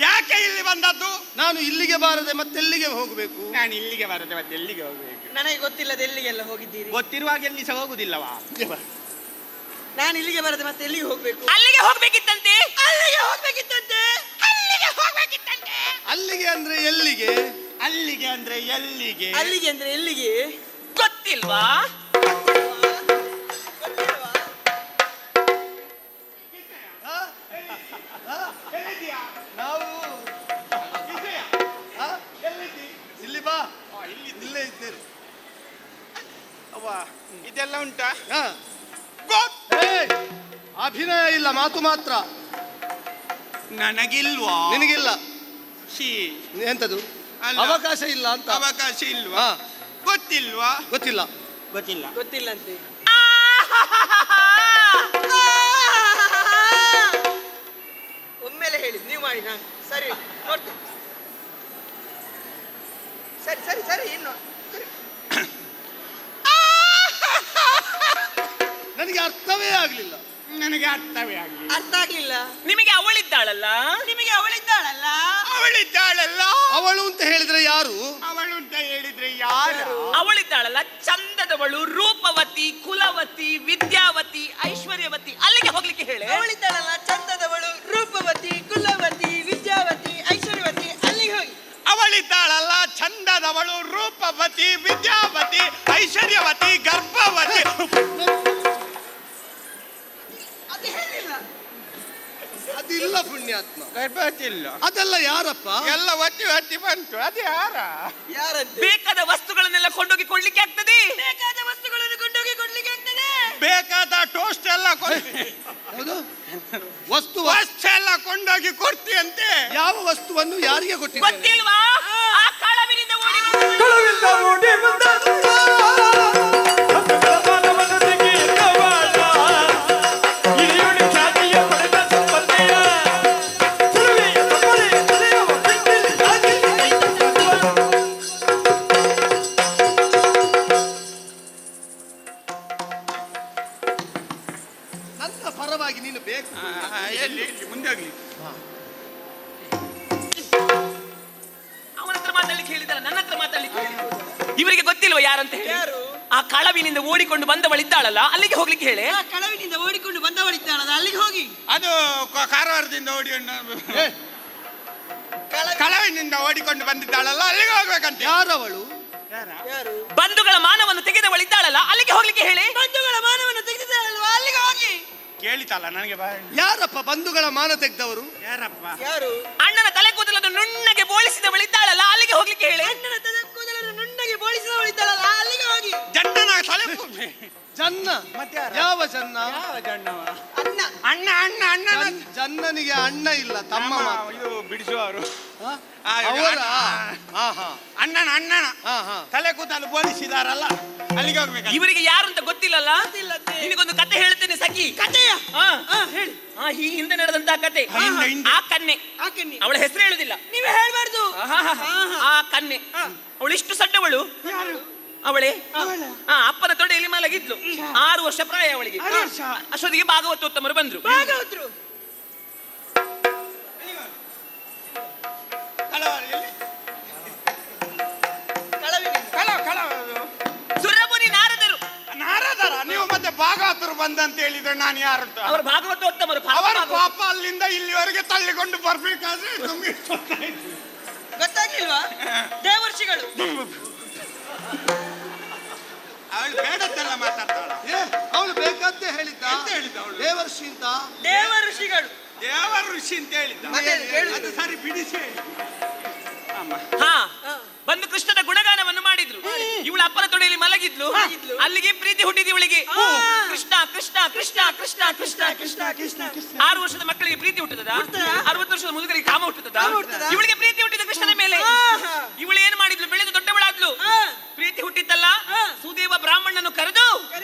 ಯಾಕೆ ಇಲ್ಲಿ ಬಂದದ್ದು?
ನಾನು ಇಲ್ಲಿಗೆ ಬಾರದೆ ಮತ್ತೆಲ್ಲಿಗೆ ಹೋಗಬೇಕು?
ನಾನು ಇಲ್ಲಿಗೆ ಬರದೆ ಮತ್ತೆ ಎಲ್ಲಿಗೆ ಹೋಗ್ಬೇಕು?
ನನಗೆ ಗೊತ್ತಿಲ್ಲದೆ ಎಲ್ಲಿಗೆಲ್ಲ ಹೋಗಿದ್ದೀರಿ?
ಗೊತ್ತಿರುವಾಗ ಎಲ್ಲಿ ಸಹ ಹೋಗುದಿಲ್ಲವಾ?
ನಾನು ಇಲ್ಲಿಗೆ ಬರದೆ ಮತ್ತೆ ಎಲ್ಲಿಗೆ ಹೋಗ್ಬೇಕು?
ಅಲ್ಲಿಗೆ ಹೋಗ್ಬೇಕಿತ್ತಂತೆ.
ಅಲ್ಲಿಗೆ ಹೋಗ್ಬೇಕಿತ್ತಂತೆ.
ಅಲ್ಲಿಗೆ ಹೋಗ್ಬೇಕಿತ್ತಂತೆ.
ಅಲ್ಲಿಗೆ ಅಂದ್ರೆ ಎಲ್ಲಿಗೆ?
ಅಲ್ಲಿಗೆ ಅಂದ್ರೆ ಎಲ್ಲಿಗೆ?
ಅಲ್ಲಿಗೆ ಅಂದ್ರೆ ಎಲ್ಲಿಗೆ
ಗೊತ್ತಿಲ್ವಾ?
ಗೊತ್ತಿಲ್ವಾ?
ನಾವು ಇಲ್ಲಿ ಬಾ. ಇಲ್ಲೇ ಇದ್ದೇನೆ.
ಅವ್ವ, ಇದೆಲ್ಲ ಉಂಟಾ?
ಹಾ. ಏಯ್, ಅಭಿನಯ ಇಲ್ಲ, ಮಾತು ಮಾತ್ರ.
ನನಗಿಲ್ವಾ?
ನಿನಗಿಲ್ಲ.
ಛೀ,
ಎಂತದು?
ಅಲ್ಲ.
ಅವಕಾಶ ಇಲ್ಲ ಅಂತ.
ಅವಕಾಶ ಇಲ್ವಾ?
ಹಾ.
ಗೊತ್ತಿಲ್ವಾ?
ಗೊತ್ತಿಲ್ಲ.
ಗೊತ್ತಿಲ್ಲ.
ಗೊತ್ತಿಲ್ಲಂತೆ. ಒಮ್ಮೆಲೆ ಹೇಳಿ, ನೀವು ಮಾಡಿ. ನಾನು ಸರಿ ನೋಡ್ತೇನೆ. ಸರಿ ಸರಿ ಸರಿ ಇನ್ನು ಸರಿ.
ನನಗೆ ಅರ್ಥವೇ ಆಗ್ಲಿಲ್ಲ.
ನನಗೆ ಅರ್ಥವೇ ಆಗಲಿ.
ಅರ್ಥ ಆಗ್ಲಿಲ್ಲ.
ನಿಮಗೆ ಅವಳಿದ್ದಾಳಲ್ಲ.
ನಿಮಗೆ ಅವಳಿದ್ದಾಳಲ್ಲ.
ಅವಳಿದ್ದಾಳಲ್ಲ.
ಅವಳು ಅಂತ ಹೇಳಿದ್ರೆ ಯಾರು?
ಅವಳು ಅಂತ ಹೇಳಿದ್ರೆ ಯಾರು?
ಅವಳಿದ್ದಾಳಲ್ಲ, ಚಂದದವಳು, ರೂಪವತಿ, ಕುಲವತಿ, ವಿದ್ಯಾವತಿ, ಐಶ್ವರ್ಯವತಿ. ಅಲ್ಲಿಗೆ ಹೋಗ್ಲಿಕ್ಕೆ ಹೇಳಿ.
ಅವಳಿದ್ದಾಳಲ್ಲ, ಚಂದದವಳು, ರೂಪವತಿ, ಕುಲವತಿ, ವಿದ್ಯಾವತಿ, ಐಶ್ವರ್ಯವತಿ. ಅಲ್ಲಿಗೆ ಹೋಗಿ.
ಅವಳಿದ್ದಾಳಲ್ಲ, ಚಂದದವಳು, ರೂಪವತಿ, ವಿದ್ಯಾವತಿ, ಐಶ್ವರ್ಯವತಿ, ಗರ್ಭವತಿ.
ಅದು ಹೇಳಿಲ್ಲ.
ಅದಿಲ್ಲ ಪುಣ್ಯಾತ್ಮ.
ಗರ್ಭವತಿ ಇಲ್ಲ.
ಅದೆಲ್ಲ ಯಾರಪ್ಪ?
ಎಲ್ಲ ಒತ್ತಿ ಒತ್ತಿ ಬಂತು. ಅದು ಯಾರ?
ಯಾರಂತೆ?
ಬೇಕಾದ ವಸ್ತುಗಳನ್ನೆಲ್ಲ ಕೊಂಡೋಗಿ ಕೊಡ್ಲಿಕ್ಕೆ ಆಗ್ತದೆ.
ಬೇಕಾದ ವಸ್ತುಗಳನ್ನು ಕೊಂಡೋಗಿ ಕೊಡ್ಲಿಕ್ಕೆ ಆಗ್ತದೆ.
ಬೇಕಾದ ಟೋಸ್ಟ್ ಎಲ್ಲ
ಹೌದು. ವಸ್ತು
ಎಲ್ಲ ಕೊಂಡೋಗಿ ಕೊಡ್ತೀಯಂತೆ.
ಯಾವ ವಸ್ತುವನ್ನು ಯಾರಿಗೆ ಕೊಟ್ಟಿದ್ದೇನೆ?
ಗೊತ್ತಿಲ್ವಾ? ಆ ಕಳವಿನಿಂದ ಓಡಿ
ಕಳವಿಂದ ಓಡಿ ಬಂದದ್ದು ಮಾನವನ ತೆಗೆಯುವವಾಡ. ಹಿರಿಯುಡಿ ಖ್ಯಾತಿಯ ಪಡೆದ ಸಂಪತ್ತೆಯ ಸುಳುವೆಯ ತಪ್ಪಲೆ ತಲೆಯುವ ಬಿಟ್ಟಿಲಿ ರಾಜಿ.
ನನ್ನ ಪರವಾಗಿ ನೀನು ಬೇಕು.
ಎಲ್ಲಿ ಮುಂದೆ ಹೋಗ್ಲಿ.
ಅವನ ಹತ್ರ ಮಾತಾಡ್ಲಿಕ್ಕೆ ಹೇಳಿದಾರ, ನನ್ನ ಹತ್ರ ಮಾತಾಡ್ಲಿಕ್ಕೆ ಹೇಳಿದ್ರು. ಇವರಿಗೆ ಗೊತ್ತಿಲ್ವಾ ಯಾರಂತ ಹೇಳಿ?
ಯಾರು?
ಆ ಕಳವಿನಿಂದ ಓಡಿಕೊಂಡು ಬಂದವಳಿದ್ದಾಳಲ್ಲ, ಅಲ್ಲಿಗೆ ಹೋಗ್ಲಿಕ್ಕೆ ಹೇಳಿ.
ಆ ಕಳವಿನಿಂದ ಓಡಿಕೊಂಡು ಬಂದವಳಿದ್ದಾಳಲ್ಲ, ಅಲ್ಲಿಗೆ ಹೋಗಿ.
ಅದು ಕಾರವಾರದಿಂದ ಕಳವಿನಿಂದ ಓಡಿಕೊಂಡು ಬಂದಿದ್ದಾಳಲ್ಲ, ಅಲ್ಲಿಗೆ ಹೋಗ್ಬೇಕಂತ.
ಯಾರವಳು?
ಯಾರು?
ಬಂಧುಗಳ ಮಾನವನ್ನು ತೆಗೆದವಳಿದ್ದಾಳಲ್ಲ, ಅಲ್ಲಿಗೆ ಹೋಗ್ಲಿಕ್ಕೆ ಹೇಳಿ.
ಬಂಧುಗಳ ಮಾನವನ್ನು ತೆಗೆದಿದ್ದಾಳಲ್ವಾ, ಅಲ್ಲಿಗೆ ಹೋಗಿ.
ಕೇಳಿತಲ್ಲ ನನಗೆ
ಯಾರಪ್ಪ ಬಂಧುಗಳ ಮಾನ ತೆಗೆದವರು?
ಯಾರಪ್ಪ?
ಯಾರು?
ಅಣ್ಣನ ತಲೆ ಕೂದಲನ್ನು ನುಣ್ಣಗೆ ಬೋಳಿಸಿದವಳಿದ್ದಾಳಲ್ಲ, ಅಲ್ಲಿಗೆ ಹೋಗ್ಲಿಕ್ಕೆ ಹೇಳಿ.
ಅಣ್ಣನ ತಲೆ ಕೂದಲನ್ನು ನುಣ್ಣಗೆ ಬೋಳಿಸಿದವಳಿದ್ದಾಳಲ್ಲ, ಅಲ್ಲಿಗೆ ಹೋಗಿ.
ಜಂಡನ ತಲೆ
ಜನ್ನ.
ಮತ್ಯಾರ?
ಯಾವ ಜನ್ನ?
ಜಂಡವ
ಅಣ್ಣ.
ಅಣ್ಣ ಅಣ್ಣ ಅಣ್ಣ.
ಜನ್ನನಿಗೆ ಅಣ್ಣ ಇಲ್ಲ, ತಮ್ಮ ಮಾತ್ರ.
ಇದು ಬಿಡಿಸುವವರು
ಹ? ಅವರ? ಹಾ ಹಾ.
ಅಣ್ಣನ ಅಣ್ಣನ
ಹಾ ಹಾ.
ತಲೆ ಕೂದಲು ಬೋಲಿಸಿದಾರಲ್ಲ, ಅಲ್ಲಿಗೆ ಹೋಗ್ಬೇಕು.
ಇವರಿಗೆ ಯಾರು ಅಂತ ಗೊತ್ತಿಲ್ಲಲ್ಲ.
ಗೊತ್ತಿಲ್ಲಂತೆ.
ನಿನಗೊಂದು ಕತೆ ಹೇಳ್ತೇನೆ ಸಖಿ.
ಕಥೆಯ?
ಹಾ,
ಹೇಳಿ.
ಈ ಹಿಂದೆ ನಡೆದಂತಹ ಕತೆ.
ಹಿಂದೆ.
ಆ ಕನ್ನೆ,
ಆಕೆನ್ನಿ.
ಅವಳ ಹೆಸರು ಹೇಳುದಿಲ್ಲ.
ನೀವೇ ಹೇಳ್ಬಾರ್ದು.
ಆ ಕನ್ನೆ, ಅವಳು ಇಷ್ಟು ಸಣ್ಣವಳು. ಅವಳೇ ಅಪ್ಪನ ತೊಡೆಯಲ್ಲಿ ಮಲಗಿದ್ಲು. 6 ವರ್ಷ ಪ್ರಾಯ ಅವಳಿಗೆ. ಅಷ್ಟೊತ್ತಿಗೆ ಭಾಗವತೋತ್ತಮರು ಬಂದ್ರು.
ಭಾಗವತರು.
ಸುರಮುನಿ ನಾರದರು.
ನಾರದರ ನೀವು ಮತ್ತೆ
ಭಾಗವತರು ಬಂದಂತ ಹೇಳಿದ್ರೆ ನಾನು ಯಾರು ಅಂತ
ಅವರು ಭಾಗವತೋತ್ತಮರು
ಅವರ ಪಾಪ ಅಲ್ಲಿಂದ ಇಲ್ಲಿವರೆಗೆ ತಳ್ಳಿಕೊಂಡು ಬರ್ಬೇಕಾದ್ರೆ ನಮ್ಗೆ
ಗೊತ್ತಾಗ್ಲಿಲ್ವಾ? ದೇವರ್ಷಿಗಳು.
ಅವಳು ಬೇಡದ್ದೆಲ್ಲ ಮಾತಾಡ್ತಾಳ.
ಅವಳು ಬೇಕಾದ್ದೇ ಹೇಳಿದ್ದ.
ಎಂತ ಹೇಳಿದ್ದ ಅವಳು?
ದೇವರ್ಷಿ ಅಂತ.
ದೇವಋಷಿಗಳು.
ದೇವರ ಋಷಿ ಅಂತ ಹೇಳಿದ್ದ.
ಮತ್ತೆ ಹೇಳು.
ಅದು ಸರಿ ಬಿಡಿಸಿ ಹೇಳಿ.
ಹಾ ಬಂದು ಕೃಷ್ಣನ ಗುಣಗಾನವನ್ನು ಮಾಡಿದ್ರು. ಇವಳ ಅಪ್ಪನ ತೊಡೆಯಲ್ಲಿ ಮಲಗಿದ್ಲು. ಅಲ್ಲಿಗೆ ಪ್ರೀತಿ ಹುಟ್ಟಿದ ಇವಳಿಗೆ. ಕೃಷ್ಣ ಕೃಷ್ಣ ಕೃಷ್ಣ ಕೃಷ್ಣ ಕೃಷ್ಣ ಕೃಷ್ಣ ಕೃಷ್ಣ 6 ವರ್ಷದ ಮಕ್ಕಳಿಗೆ ಪ್ರೀತಿ ಹುಟ್ಟುತ್ತದ? 60 ವರ್ಷದ ಮುದುಕರಿಗೆ ಕಾಮ ಹುಟ್ಟುತ್ತದ? ಇವಳಿಗೆ ಪ್ರೀತಿ ಹುಟ್ಟಿದ ಕೃಷ್ಣನ ಮೇಲೆ. ಇವಳು ಏನ್ ಮಾಡಿದ್ಲು? ಬೆಳೆದು ದೊಡ್ಡವಳಾದ್ಲು. ಪ್ರೀತಿ ಹುಟ್ಟಿತ್ತಲ್ಲ, ಸುದೇವ ಬ್ರಾಹ್ಮಣನನ್ನು ಕರೆದು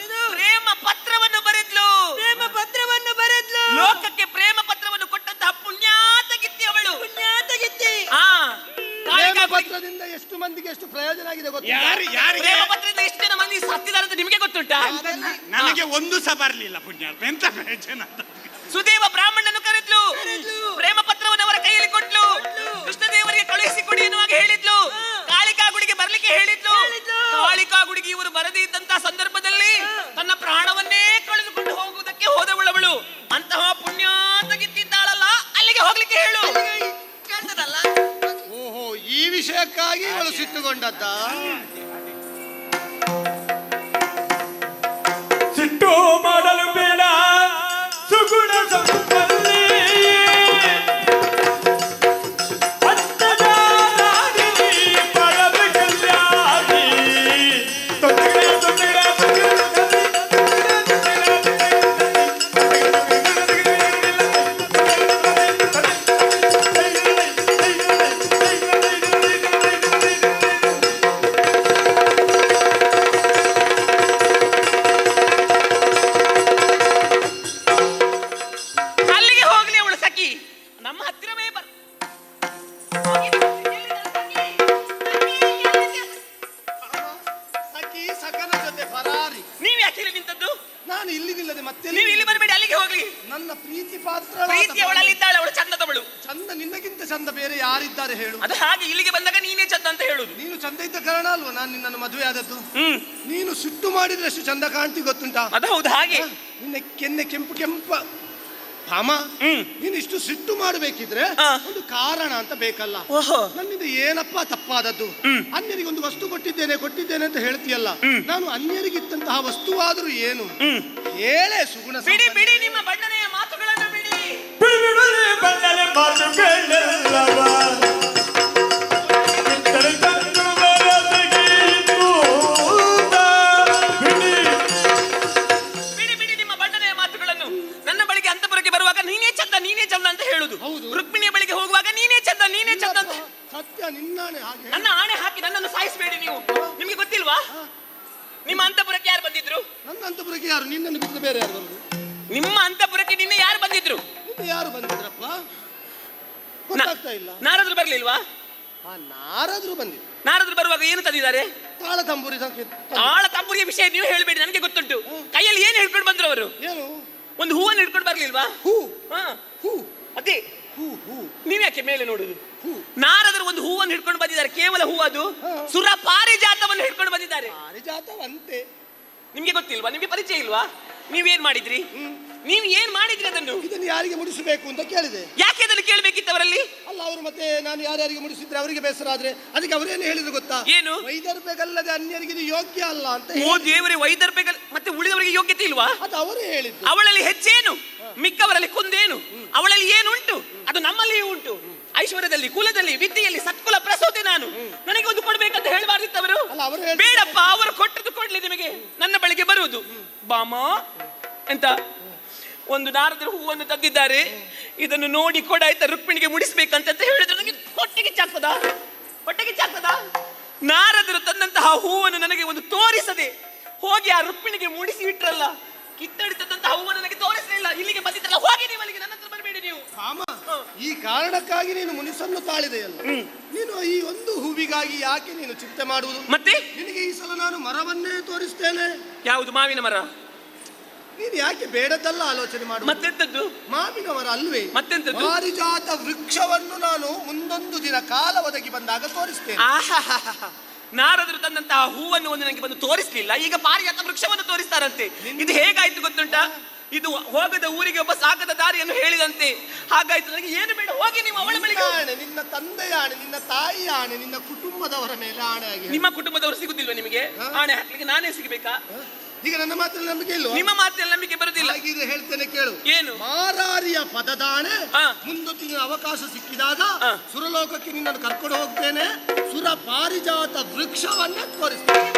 ಪ್ರೇಮ ಪತ್ರವನ್ನು ಬರೆದ್ಲು.
ಪ್ರೇಮ ಪತ್ರವನ್ನು ಬರೆದ್ಲು.
ಲೋಕಕ್ಕೆ ಪ್ರೇಮ ಪತ್ರವನ್ನು ಕೊಟ್ಟಂತಹ ಪುಣ್ಯಾತ ಗಿತ್ತಿ ಅವಳು.
ಪುಣ್ಯಾತ ಗಿತ್ತಿ.
ಪ್ರೇಮ ಪತ್ರದಿಂದ ಎಷ್ಟು ಮಂದಿಗೆ ಎಷ್ಟು ಪ್ರಯೋಜನ ಆಗಿದೆ ಗೊತ್ತಾ?
ಯಾರಿಗೆ
ಪ್ರೇಮ ಪತ್ರದಿಂದ ಎಷ್ಟು ಜನ ಮಂದಿ ಸತ್ತಿದ್ದಾರೆ ಅಂತ ನಿಮಗೆ ಗೊತ್ತುಂಟಾ?
ನನಗೆ ಒಂದು ಸಹ ಬರ್ಲಿಲ್ಲ ಪುಣ್ಯಾತ್ಮ. ಎಂತ ಪ್ರಯೋಜನ?
ಸುದೇವ ಬ್ರಾಹ್ಮಣನನ್ನು ಕರೆದ್ಲು. ಪ್ರೇಮ ಪತ್ರವನ್ನು ಅವರ ಕೈಯಲ್ಲಿ ಕೊಟ್ಲು. ಕೃಷ್ಣದೇವರಿಗೆ ಕಳುಹಿಸಿಕೊಡಿ ಎನ್ನುವಾಗ ಹೇಳಿದ್ಲು. ಕಾಳಿಕಾ ಗುಡಿಗೆ ಬರ್ಲಿಕ್ಕೆ ಹೇಳಿದ್ಲು. ಕಾಳಿಕಾ ಗುಡಿಗೆ ಇವರು ಬರದೇ ಇದ್ದಂತಹ ಸಂದರ್ಭದಲ್ಲಿ ತನ್ನ ಪ್ರಾಣವನ್ನೇ ಕಳೆದುಕೊಂಡು ಹೋಗುವುದಕ್ಕೆ ಹೋದವಳವಳು. ಅಂತಹ ಪುಣ್ಯಾತ ಗಿತ್ತಿದ್ದಾಳಲ್ಲ, ಅಲ್ಲಿಗೆ ಹೋಗ್ಲಿಕ್ಕೆ ಹೇಳು.
ಕೇಳ್ತದಲ್ಲ?
ಓಹೋ, ಈ ವಿಷಯಕ್ಕಾಗಿ ಇವಳು ಸಿಟ್ಟುಗೊಂಡದ್ದ.
ಸಿಟ್ಟು ಮಾಡಲು ಬೇಡ ಸುಗುಣ ಸಂಪನ್ನಿ ಅತ್ತಜಾರಾಗಿನಿ ಪರಮ ಕಲ್ಯಾಣಿ ತೊಂದರೆ ತೊಂದರೆ
ಅಲ್ಲಿಗೆ ಹೋಗ್ಲಿ ಅವಳು ಸಖಿ. ನಮ್ಮ ಹತ್ತಿರವೇ ಬರ್.
ಸಖಿ ಸಖನ ಜೊತೆ ಪರಾರಿ.
ನೀವ್ ಯಾಕೆ ಇಲ್ಲಿ ನಿಂತದ್ದು?
ನಾನು ಇಲ್ಲಿ ನಿಲ್ಲದೆ ಮತ್ತೆ
ನೀವು ಇಲ್ಲಿ ಬರಬೇಡಿ, ಅಲ್ಲಿಗೆ ಹೋಗ್ಲಿ.
ನನ್ನ ಪ್ರೀತಿ ಪಾತ್ರ
ಪ್ರೀತಿ ಅವಳಲ್ಲಿ ಇದ್ದಾಳೆ, ಅವಳು ಚಂದದವಳು.
ಚಂದ. ನಿನ್ನಗಿಂತ ಚಂದ ಬೇರೆ ಯಾರಿದ್ದಾರೆ ಹೇಳು?
ಅದು ಹಾಗೆ ಇಲ್ಲಿಗೆ ಬಂದಾಗ ನೀನೇ ಚಂದ ಅಂತ ಹೇಳುದು.
ನೀನು ಚಂದ ಇದ್ದ ಕಾರಣ ಅಲ್ವಾ ನಾನು ನಿನ್ನನ್ನು ಮದುವೆ ಆದದ್ದು. ನೀನು ಸಿಟ್ಟು ಮಾಡಿದ್ರಷ್ಟು ಚಂದ ಕಾಣ್ತಿ ಗೊತ್ತುಂಟಾ?
ಅದು ಹೌದು. ಹಾಗೆ
ನಿನ್ನ ಕೆನ್ನೆ ಕೆಂಪು ಕೆಂಪ ಭಾಮ. ನೀನು ಇಷ್ಟು ಸಿಟ್ಟು ಮಾಡಬೇಕಿದ್ರೆ ಒಂದು ಕಾರಣ ಅಂತ ಬೇಕಲ್ಲ. ನನ್ನಿಂದ ಏನಪ್ಪಾ ತಪ್ಪಾದದ್ದು? ಅನ್ಯರಿಗೆ ಒಂದು ವಸ್ತು ಕೊಟ್ಟಿದ್ದೇನೆ ಅಂತ ಹೇಳ್ತೀಯಲ್ಲ. ನಾನು ಅನ್ಯರಿಗಿದ್ದಂತಹ ವಸ್ತುವಾದರೂ ಏನು ಹೇಳೇ ಸುಗುಣ.
ಬಿಡಿ ಬಿಡಿ, ನಿಮ್ಮ ಬಣ್ಣನೆಯ ಮಾತುಗಳನ್ನು ಬಿಡಿ.
ಬಿಡುಗಡೆ ಬಂದಲೆ ಮಾತುಗಳೆಲ್ಲವ ಇತ್ತರೆ ತಂದು ಬರದಗೀತು
ಬಿಡಿ ಬಿಡಿ ನಿಮ್ಮ ಬಣ್ಣನೆಯ ಮಾತುಗಳನ್ನು. ನನ್ನ ಬಳಿಗೆ ಅಂತಪುರಕ್ಕೆ ಬರುವಾಗ ನೀನೇ ಚಂದ ಅಂತ ಹೇಳುದು. ರುಕ್ಮಿಣಿಯ ಬಳಿಗೆ ಹೋಗುವಾಗ ನೀನೇ ಚಂದ ಅಂತ.
ಸತ್ಯ, ನಿನ್ನಾಣೆ ಹಾಗೆ.
ನನ್ನ ಆಣೆ ಹಾಕಿ ನನ್ನನ್ನು ಸಾಯಿಸಬೇಡಿ ನೀವು. ನಿಮ್ಗೆ ಗೊತ್ತಿಲ್ವಾ ನಿಮ್ಮ ಅಂತಪುರಕ್ಕೆ ಯಾರು ಬಂದಿದ್ರು?
ನನ್ನ ಅಂತಪುರಕ್ಕೆ ಯಾರು? ನಿನ್ನನ್ನು ಬಿಟ್ಟು ಬೇರೆ ಯಾರು ಬಂದ್ರು?
ನಿಮ್ಮ ಅಂತಪುರಕ್ಕೆ ನಿನ್ನೆ ಯಾರು ಬಂದಿದ್ರು?
ನಿನ್ನೆ ಯಾರು ಬಂದಿದ್ರಪ್ಪ? ಗೊತ್ತಾಗ್ತಾ ಇಲ್ಲ.
ನಾರದ್ರು ಬರ್ಲಿಲ್ವಾ?
ನಾರಾದ್ರೂ ಬಂದಿದ್ರು.
ನಾರದ್ರು ಬರುವಾಗ ಏನು ತಂದಿದ್ದಾರೆ?
ತಾಳ ತಂಬೂರಿ ಸಂಕೇತ.
ತಾಳ ತಂಬುರಿಯ ವಿಷಯ ನೀವು ಹೇಳಬೇಡಿ, ನನಗೆ ಗೊತ್ತುಂಟು. ಕೈಯಲ್ಲಿ ಏನು ಹಿಡ್ಕೊಂಡು ಬಂದ್ರು ಅವರು?
ಏನು?
ಒಂದು ಹೂವನ್ನು ಹಿಡ್ಕೊಂಡು ಬರ್ಲಿಲ್ವಾ?
ಹೂ.
ಹಾ,
ಹೂ.
ಅದೇ
ಹೂ. ಹೂ.
ನೀವ್ಯಾಕೆ ಮೇಲೆ ನೋಡುದು? ನಾರದರು ಒಂದು ಹೂವನ್ನು ಹಿಡ್ಕೊಂಡು ಬಂದಿದ್ದಾರೆ. ಕೇವಲ ಹೂ ಅದು, ಸುರ ಪಾರಿಜಾತವನ್ನು ಹಿಡ್ಕೊಂಡು ಬಂದಿದ್ದಾರೆ.
ಪಾರಿಜಾತವಂತೆ.
ನಿಮ್ಗೆ ಗೊತ್ತಿಲ್ವಾ? ನಿಮ್ಗೆ ಪರಿಚಯ ಇಲ್ವಾ? ನೀವೇನ್ ಮಾಡಿದ್ರಿ? ನೀವು ಏನ್ ಮಾಡಿದ್ರಿ ಅದನ್ನು?
ಇದನ್ನು ಯಾರಿಗೆ ಮುಡಿಸಬೇಕು ಅಂತ ಕೇಳಿದೆ.
ಯಾಕೆ ಅದನ್ನು ಕೇಳಬೇಕಿತ್ತು ಅವರಲ್ಲಿ?
ಅಲ್ಲ, ಅವರು ಮತ್ತೆ ನಾನು ಯಾರ್ಯಾರಿಗೆ ಮುಡಿಸಿದ್ರೆ ಅವರಿಗೆ ಬೇಸರ ಆದ್ರೆ ಅದಕ್ಕೆ ಅವರೇನು ಹೇಳಿದ್ರು ಗೊತ್ತಾ?
ಏನು?
ವೈದರ್ಭ್ಯಗಲ್ಲದೆ ಅನ್ಯರಿಗೆ ಇದು ಯೋಗ್ಯ ಅಲ್ಲ ಅಂತ.
ಓ ದೇವರೇ, ವೈದರ್ಭ್ಯಗಳು ಮತ್ತೆ ಉಳಿದವರಿಗೆ ಯೋಗ್ಯತೆ ಇಲ್ವಾ?
ಅದು ಅವರೇ ಹೇಳಿದ್ದು.
ಅವಳಲ್ಲಿ ಹೆಚ್ಚೇನು, ಮಿಕ್ಕವರಲ್ಲಿ ಕುಂದೇನು? ಅವಳಲ್ಲಿ ಏನುಂಟು ಅದು ನಮ್ಮಲ್ಲಿಯೂ ಉಂಟು. ಐಶ್ವರ್ಯದಲ್ಲಿ, ಕುಲದಲ್ಲಿ, ವಿದ್ಯೆಯಲ್ಲಿ ಸತ್ಕುಲ ಪ್ರಸೂತಿ ನಾನು. ನನಗೆ ಒಂದು ಕೊಡ್ಬೇಕಂತ ಹೇಳಬಾರ್ದಿತ್ತವರು? ಬೇಡಪ್ಪ, ಅವರು ಕೊಟ್ಟದ್ದು ಕೊಡ್ಲಿ ನಿಮಗೆ. ನನ್ನ ಬಳಿಗೆ ಬರುವುದು ಬಾಮ ಎಂತ ಒಂದು ನಾರದರ ಹೂವನ್ನು ತಂದಿದ್ದಾರೆ, ಇದನ್ನು ನೋಡಿ ಕೊಡಾಯ್ತಾ ರುಕ್ಮಿಣಿಗೆ ಮುಡಿಸ್ಬೇಕಂತ ಹೇಳಿದ್ರು. ನನಗೆ ಹೊಟ್ಟೆಗೆ ಚಾಕ್ತದ? ನಾರದರು ತಂದಂತಹ ಹೂವನ್ನು ನನಗೆ ಒಂದು ತೋರಿಸದೆ ಹೋಗಿ ಆ ರುಕ್ಮಿಣಿಗೆ ಮುಡಿಸಿ ಇಟ್ರಲ್ಲ. ಕಿತ್ತಡಿತಂತಹ ಹೂವನ್ನು ನನಗೆ ತೋರಿಸಲಿಲ್ಲ. ಇಲ್ಲಿಗೆ ಬಂದಿದ್ದಲ್ಲ, ಹೋಗಿ ನೀವು ಅಲ್ಲಿಗೆ, ನನ್ನ ಹತ್ರ ಬರಬೇಡಿ ನೀವು.
ಈ ಕಾರಣಕ್ಕಾಗಿ ನೀನು ಮುನಿಸನ್ನು ತಾಳಿದೆಯಲ್ಲ. ನೀನು ಈ ಒಂದು ಹೂವಿಗಾಗಿ ಯಾಕೆ ನೀನು ಚಿಂತೆ ಮಾಡುವುದು?
ಮತ್ತೆ
ನಿನಗೆ ಈ ಸಲ ನಾನು ಮರವನ್ನೇ ತೋರಿಸ್ತೇನೆ.
ಯಾವುದು? ಮಾವಿನ ಮರ.
ನೀನು ಯಾಕೆ ಬೇಡದಲ್ಲ ಆಲೋಚನೆ ಮಾಡು.
ಮತ್ತೆಂತದ್ದು?
ಮಾವಿನ ಮರ ಅಲ್ವೇ?
ಮತ್ತೆಂತದ್ದು?
ಪಾರಿಜಾತ ವೃಕ್ಷವನ್ನು ನಾನು ಮುಂದೊಂದು ದಿನ ಕಾಲ ಒದಗಿ ಬಂದಾಗ ತೋರಿಸ್ತೇನೆ.
ನಾರದರು ತಂದಂತಹ ಹೂವನ್ನು ಒಂದು ನನಗೆ ಬಂದು ತೋರಿಸ್ಲಿಲ್ಲ, ಈಗ ಪಾರಿಜಾತ ವೃಕ್ಷವನ್ನು ತೋರಿಸ್ತಾರಂತೆ. ಇದು ಹೇಗಾಯ್ತು ಗೊತ್ತುಂಟಾ? ಇದು ಹೋಗದ ಊರಿಗೆ ಒಬ್ಬ ಸಾಗದ ದಾರಿಯನ್ನು ಹೇಳಿದಂತೆ ಹಾಗಾಯ್ತು. ನನಗೆ ಏನು ಬೇಡ, ಹೋಗಿ ನೀವು ಅವಳ ಬಳಿಗೆ.
ನಿನ್ನ ತಂದೆಯ ಆಣೆ, ನಿನ್ನ ತಾಯಿಯ ಆಣೆ, ನಿನ್ನ ಕುಟುಂಬದವರ ಮೇಲೆ ಆಣೆ ಆಗಿ.
ನಿಮ್ಮ ಕುಟುಂಬದವರು ಸಿಗುದಿಲ್ವಾ ನಿಮಗೆ? ಆಣೆ ಹಾಕ್ಲಿಕ್ಕೆ ನಾನೇ ಸಿಗಬೇಕಾ?
ಈಗ ನನ್ನ ಮಾತಲ್ಲಿ ನಂಬಿಕೆ ಇಲ್ವಾ?
ನಿಮ್ಮ ಮಾತಲ್ಲಿ ನಂಬಿಕೆ ಬರುದಿಲ್ಲ.
ಹಾಗಿದ್ರೆ ಹೇಳ್ತೇನೆ ಕೇಳು.
ಏನು?
ಮಾರಾರಿಯ ಪದದಾಣೆ. ಮುಂದೊತ್ತಿನ ಅವಕಾಶ ಸಿಕ್ಕಿದಾಗ ಸುರಲೋಕಕ್ಕೆ ನಿನ್ನನ್ನು ಕರ್ಕೊಂಡು ಹೋಗ್ತೇನೆ. ಸುರ ಪಾರಿಜಾತ ವೃಕ್ಷವನ್ನೇ ತೋರಿಸ್ತೇನೆ.